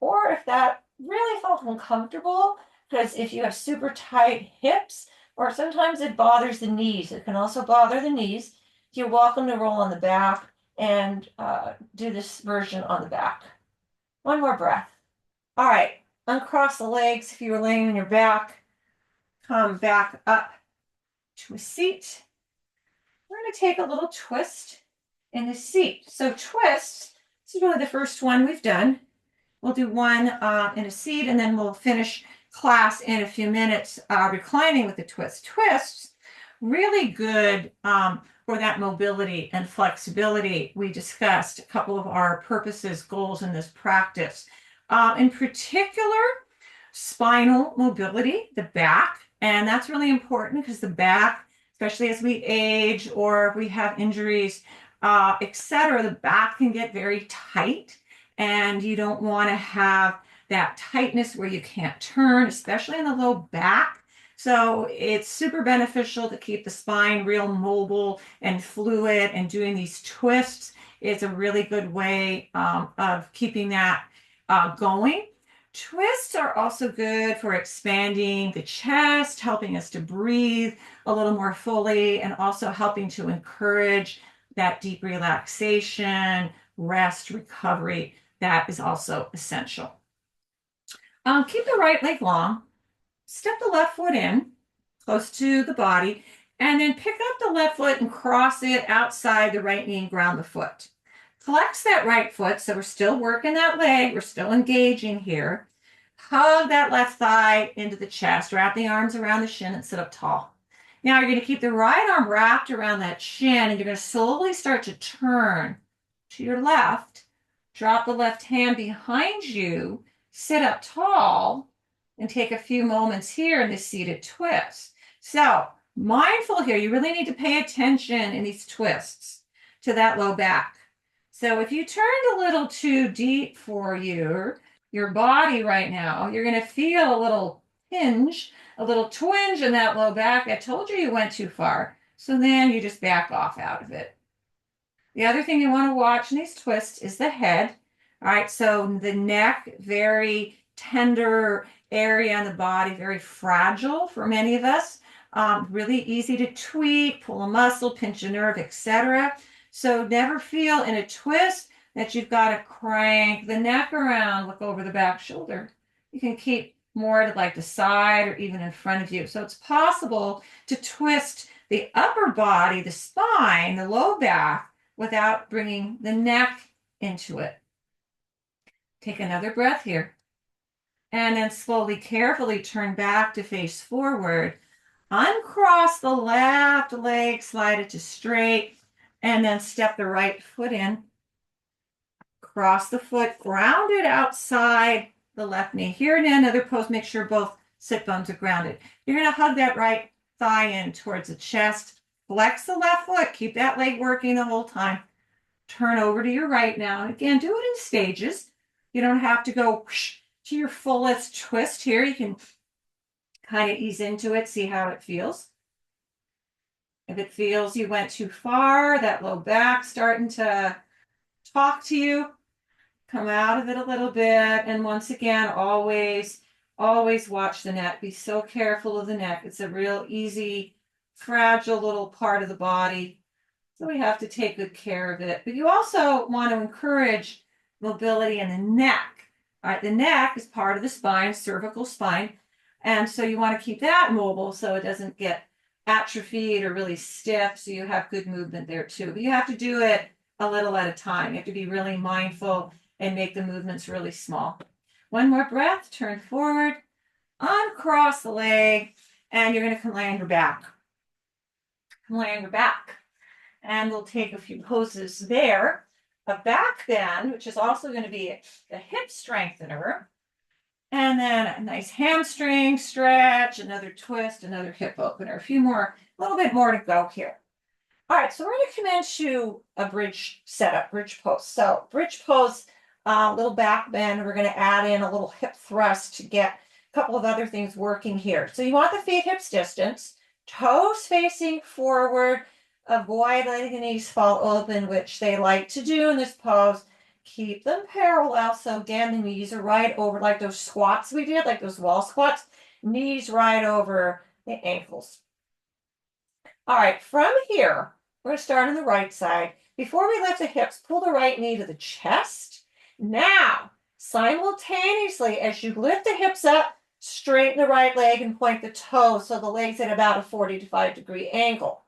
A: or if that really felt uncomfortable, because if you have super tight hips, or sometimes it bothers the knees, it can also bother the knees, you're welcome to roll on the back and do this version on the back. One more breath. All right, uncross the legs if you were laying on your back. Come back up to a seat. We're going to take a little twist in the seat. So twist, this is really the first one we've done. We'll do one in a seat, and then we'll finish class in a few minutes reclining with the twist. Twists, really good for that mobility and flexibility. We discussed a couple of our purposes, goals in this practice. In particular, spinal mobility, the back, and that's really important because the back, especially as we age or if we have injuries, etc., the back can get very tight, and you don't want to have that tightness where you can't turn, especially in the low back. So it's super beneficial to keep the spine real mobile and fluid, and doing these twists is a really good way of keeping that going. Twists are also good for expanding the chest, helping us to breathe a little more fully, and also helping to encourage that deep relaxation, rest, recovery. That is also essential. Keep the right leg long. Step the left foot in, close to the body, and then pick up the left foot and cross it outside the right knee and ground the foot. Flex that right foot, so we're still working that leg, we're still engaging here. Hug that left thigh into the chest, wrap the arms around the shin and sit up tall. Now you're going to keep the right arm wrapped around that shin, and you're going to slowly start to turn to your left. Drop the left hand behind you, sit up tall, and take a few moments here in this seated twist. So mindful here, you really need to pay attention in these twists to that low back. So if you turned a little too deep for your body right now, you're going to feel a little hinge, a little twinge in that low back. I told you went too far. So then you just back off out of it. The other thing you want to watch in these twists is the head. All right, so the neck, very tender area on the body, very fragile for many of us. Really easy to tweak, pull a muscle, pinch a nerve, etc. So never feel in a twist that you've got to crank the neck around, look over the back shoulder. You can keep more to like the side or even in front of you. So it's possible to twist the upper body, the spine, the low back, without bringing the neck into it. Take another breath here. And then slowly, carefully turn back to face forward. Uncross the left leg, slide it to straight, and then step the right foot in. Cross the foot, ground it outside the left knee. Here in another pose, make sure both sit bones are grounded. You're going to hug that right thigh in towards the chest. Flex the left foot. Keep that leg working the whole time. Turn over to your right now. And again, do it in stages. You don't have to go to your fullest twist here. You can kind of ease into it, see how it feels. If it feels you went too far, that low back starting to talk to you, come out of it a little bit. And once again, always watch the neck. Be so careful of the neck. It's a real easy, fragile little part of the body. So we have to take good care of it. But you also want to encourage mobility in the neck. All right, the neck is part of the spine, cervical spine. And so you want to keep that mobile so it doesn't get atrophied or really stiff. So you have good movement there too. But you have to do it a little at a time. You have to be really mindful and make the movements really small. One more breath, turn forward, uncross the leg, and you're going to come lay on your back. Come lay on your back. And we'll take a few poses there. A back bend, which is also going to be a hip strengthener. And then a nice hamstring stretch, another twist, another hip opener. A few more, a little bit more to go here. All right, so we're going to come into a bridge setup, bridge pose. So bridge pose, little back bend. We're going to add in a little hip thrust to get a couple of other things working here. So you want the feet hips distance, toes facing forward. Avoid letting the knees fall open, which they like to do in this pose. Keep them parallel. So again, the knees are right over, like those squats we did, like those wall squats. Knees right over the ankles. All right, from here, we're going to start on the right side. Before we lift the hips, pull the right knee to the chest. Now, simultaneously, as you lift the hips up, straighten the right leg and point the toes so the leg's at about a 45-degree angle.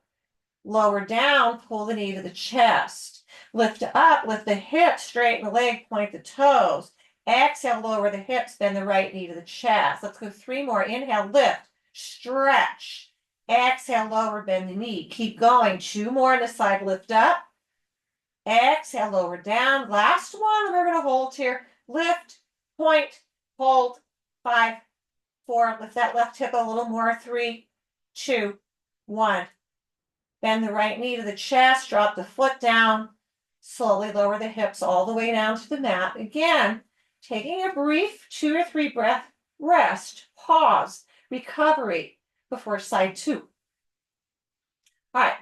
A: Lower down, pull the knee to the chest. Lift up, lift the hips, straighten the leg, point the toes. Exhale, lower the hips, bend the right knee to the chest. Let's go 3 more. Inhale, lift, stretch. Exhale, lower, bend the knee. Keep going. 2 more on the side, lift up. Exhale, lower down. Last one, we're going to hold here. Lift, point, hold. 5, 4. Lift that left hip a little more. 3, 2, 1. Bend the right knee to the chest, drop the foot down, slowly lower the hips all the way down to the mat. Again, taking a brief 2 or 3 breath rest, pause, recovery before side 2. All right,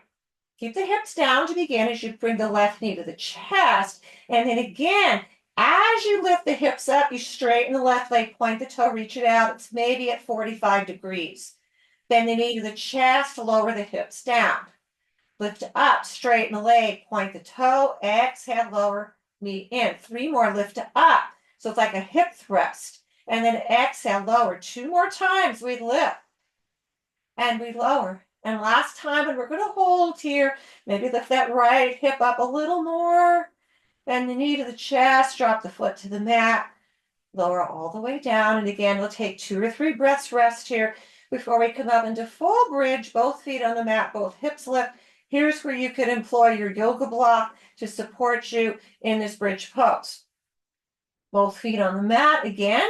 A: keep the hips down to begin as you bring the left knee to the chest. And then again, as you lift the hips up, you straighten the left leg, point the toe, reach it out. It's maybe at 45 degrees. Bend the knee to the chest, lower the hips down. Lift up, straighten the leg, point the toe, exhale, lower, knee in. 3 more, lift up. So it's like a hip thrust. And then exhale, lower. 2 more times, we lift. And we lower. And last time, and we're going to hold here. Maybe lift that right hip up a little more. Bend the knee to the chest, drop the foot to the mat. Lower all the way down. And again, we'll take 2 or 3 breaths rest here before we come up into full bridge. Both feet on the mat, both hips lift. Here's where you could employ your yoga block to support you in this bridge pose. Both feet on the mat again.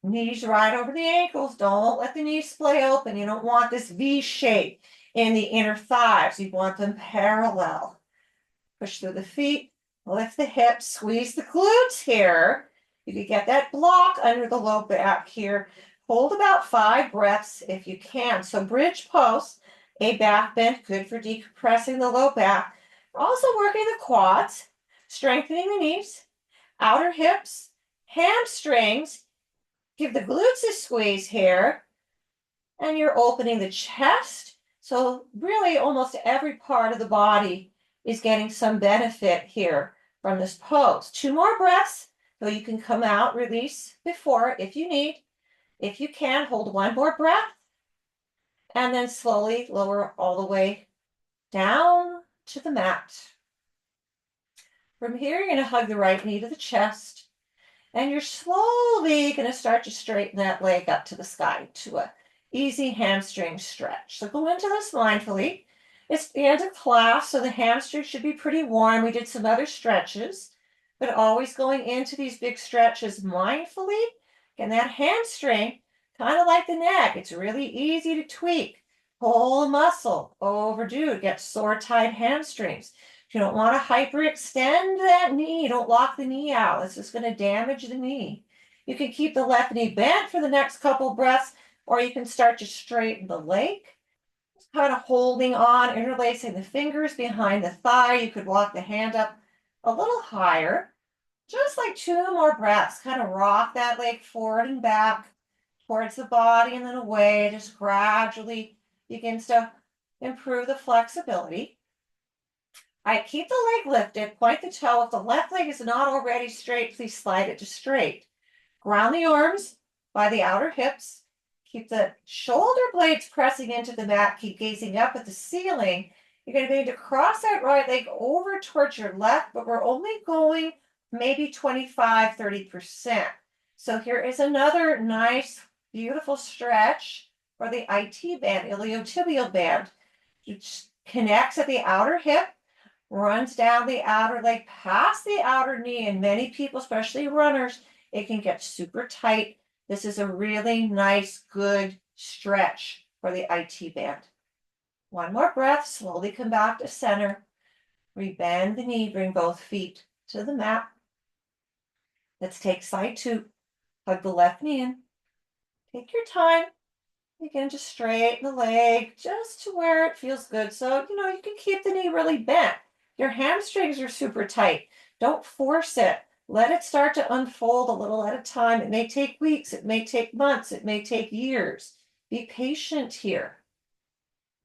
A: Knees right over the ankles. Don't let the knees splay open. You don't want this V shape in the inner thighs. You want them parallel. Push through the feet, lift the hips, squeeze the glutes here. You can get that block under the low back here. Hold about 5 breaths if you can. So bridge pose, a back bend, good for decompressing the low back. Also working the quads, strengthening the knees, outer hips, hamstrings. Give the glutes a squeeze here. And you're opening the chest. So really almost every part of the body is getting some benefit here from this pose. 2 more breaths, so you can come out, release before if you need. If you can, hold 1 more breath, and then slowly lower all the way down to the mat. From here, you're going to hug the right knee to the chest, and you're slowly going to start to straighten that leg up to the sky to a easy hamstring stretch. So go into this mindfully. It's the end of class, so the hamstring should be pretty warm. We did some other stretches, but always going into these big stretches mindfully. And that hamstring, kind of like the neck, it's really easy to tweak. Pull a muscle, overdo, get sore tight hamstrings. If you don't want to hyperextend that knee, don't lock the knee out. It's just going to damage the knee. You can keep the left knee bent for the next couple breaths, or you can start to straighten the leg. Just kind of holding on, interlacing the fingers behind the thigh. You could walk the hand up a little higher. Just like 2 more breaths. Kind of rock that leg forward and back towards the body and then away. Just gradually begins to improve the flexibility. I keep the leg lifted, point the toe. If the left leg is not already straight, please slide it to straight. Ground the arms by the outer hips. Keep the shoulder blades pressing into the mat. Keep gazing up at the ceiling. You're going to begin to cross that right leg over towards your left, but we're only going maybe 25, 30%. So here is another nice, beautiful stretch for the IT band, iliotibial band. It connects at the outer hip, runs down the outer leg, past the outer knee, and many people, especially runners, it can get super tight. This is a really nice, good stretch for the IT band. 1 more breath, slowly come back to center. Rebend the knee, bring both feet to the mat. Let's take side 2. Hug the left knee in. Take your time. Begin to straighten the leg just to where it feels good. So, you can keep the knee really bent. Your hamstrings are super tight. Don't force it. Let it start to unfold a little at a time. It may take weeks, it may take months, it may take years. Be patient here.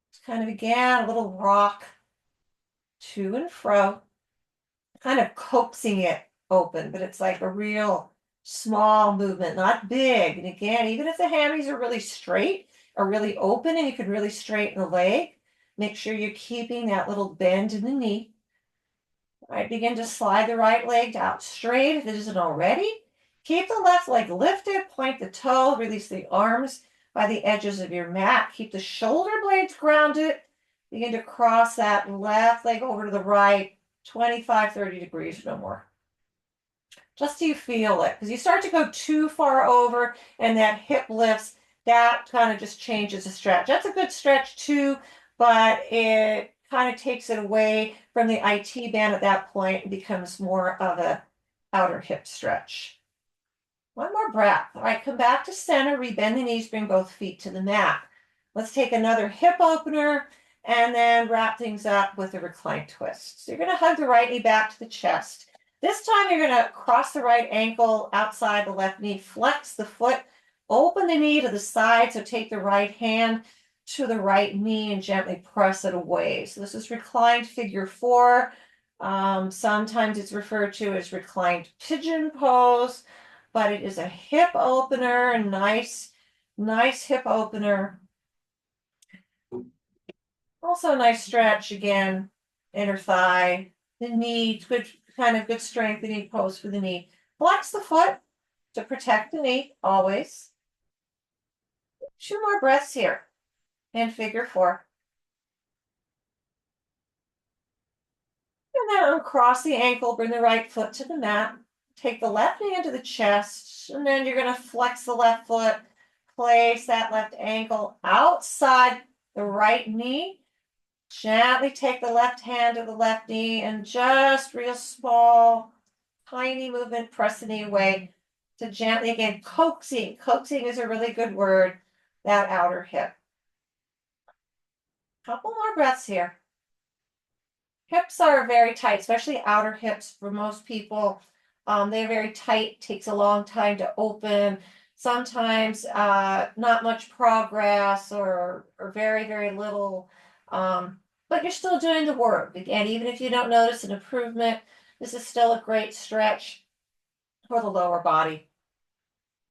A: It's kind of, again, a little rock to and fro, kind of coaxing it open, but it's like a real small movement, not big. And again, even if the hammies are really straight or really open and you can really straighten the leg, make sure you're keeping that little bend in the knee. All right, begin to slide the right leg out straight if it isn't already. Keep the left leg lifted, point the toe, release the arms by the edges of your mat. Keep the shoulder blades grounded. Begin to cross that left leg over to the right, 25, 30 degrees, no more. Just so you feel it, because you start to go too far over and that hip lifts, that kind of just changes the stretch. That's a good stretch too, but it kind of takes it away from the IT band at that point and becomes more of a outer hip stretch. 1 more breath. All right, come back to center, rebend the knees, bring both feet to the mat. Let's take another hip opener and then wrap things up with a reclined twist. So you're going to hug the right knee back to the chest. This time you're going to cross the right ankle outside the left knee, flex the foot, open the knee to the side. So take the right hand to the right knee and gently press it away. So this is reclined figure 4. Sometimes it's referred to as reclined pigeon pose, but it is a hip opener, a nice hip opener. Also a nice stretch again, inner thigh, the knee, good strengthening pose for the knee. Flex the foot to protect the knee, always. 2 more breaths here in figure 4. And then uncross the ankle, bring the right foot to the mat. take the left knee into the chest, and then you're going to flex the left foot, place that left ankle outside the right knee. Gently take the left hand to the left knee and just real small, tiny movement, press the knee away to gently, again, coaxing. Coaxing is a really good word, that outer hip. Couple more breaths here. Hips are very tight, especially outer hips for most people. They're very tight, takes a long time to open. Sometimes not much progress or very, very little. But you're still doing the work. Again, even if you don't notice an improvement, this is still a great stretch for the lower body.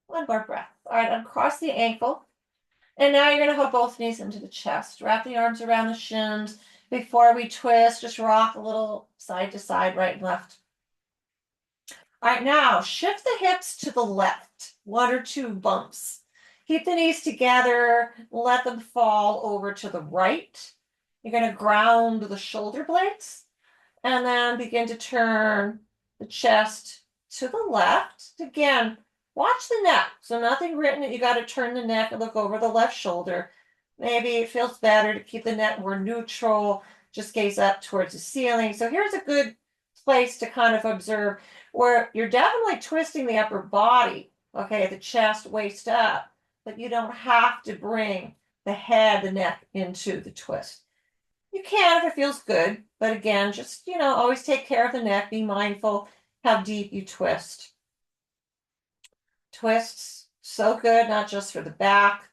A: One more breath. All right, uncross the ankle. And now you're going to hook both knees into the chest. Wrap the arms around the shins. Before we twist, just rock a little side to side, right and left. All right, now shift the hips to the left, 1 or 2 bumps. Keep the knees together, let them fall over to the right. You're going to ground the shoulder blades and then begin to turn the chest to the left. Again, watch the neck. So nothing written that you got to turn the neck and look over the left shoulder. Maybe it feels better to keep the neck more neutral, just gaze up towards the ceiling. So here's a good place to kind of observe where you're definitely twisting the upper body, okay, the chest, waist up, but you don't have to bring the head, the neck into the twist. You can if it feels good, but again, just, always take care of the neck, be mindful how deep you twist. Twists, so good, not just for the back,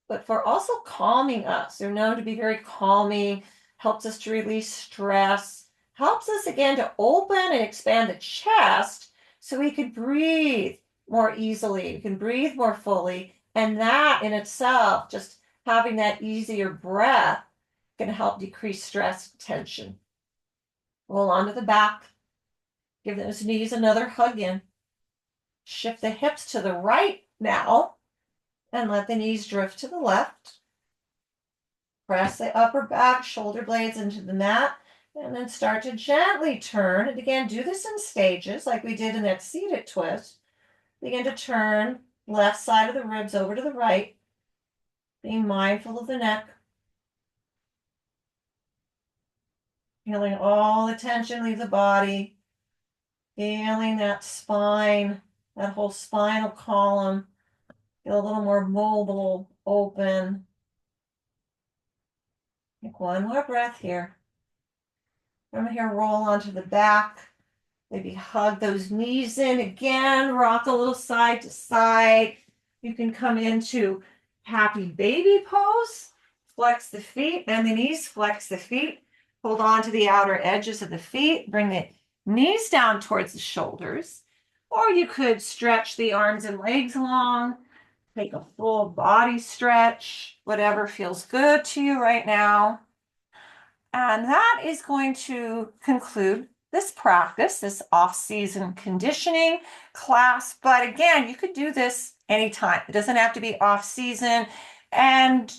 A: but for also calming us. They're known to be very calming, helps us to release stress, helps us again to open and expand the chest so we can breathe more easily, we can breathe more fully, and that in itself, just having that easier breath, can help decrease stress, tension. Roll onto the back. Give those knees another hug in. Shift the hips to the right now and let the knees drift to the left. Press the upper back shoulder blades into the mat and then start to gently turn. And again, do this in stages like we did in that seated twist. Begin to turn left side of the ribs over to the right, being mindful of the neck. Feeling all the tension leave the body. Feeling that spine, that whole spinal column. Feel a little more mobile, open. Take one more breath here. From here, roll onto the back. Maybe hug those knees in again. Rock a little side to side. You can come into happy baby pose. Flex the feet, bend the knees, flex the feet. Hold on to the outer edges of the feet. Bring the knees down towards the shoulders. Or you could stretch the arms and legs long. Take a full body stretch, whatever feels good to you right now. And that is going to conclude this practice, this off-season conditioning class. But again, you could do this anytime. It doesn't have to be off-season. And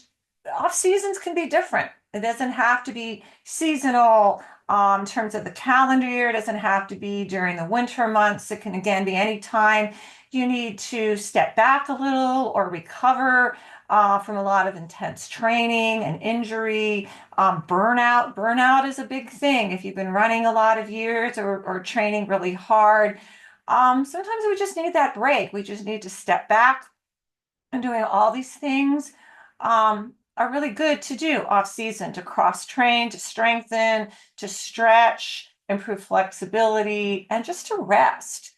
A: off-seasons can be different. It doesn't have to be seasonal in terms of the calendar year. It doesn't have to be during the winter months. It can, again, be any time you need to step back a little or recover from a lot of intense training and injury. Burnout. Burnout is a big thing. If you've been running a lot of years or training really hard, sometimes we just need that break. We just need to step back, and doing all these things are really good to do off season, to cross train, to strengthen, to stretch, improve flexibility, and just to rest.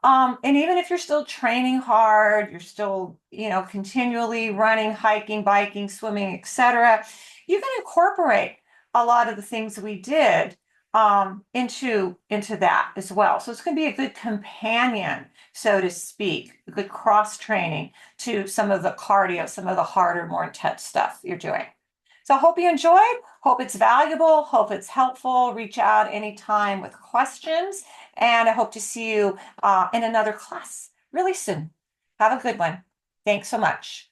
A: And even if you're still training hard, you're still, continually running, hiking, biking, swimming, etc., you can incorporate a lot of the things we did into that as well. So it's going to be a good companion, so to speak, a good cross training to some of the cardio, some of the harder, more intense stuff you're doing. So I hope you enjoyed, hope it's valuable, hope it's helpful. Reach out anytime with questions, and I hope to see you in another class really soon. Have a good one. Thanks so much.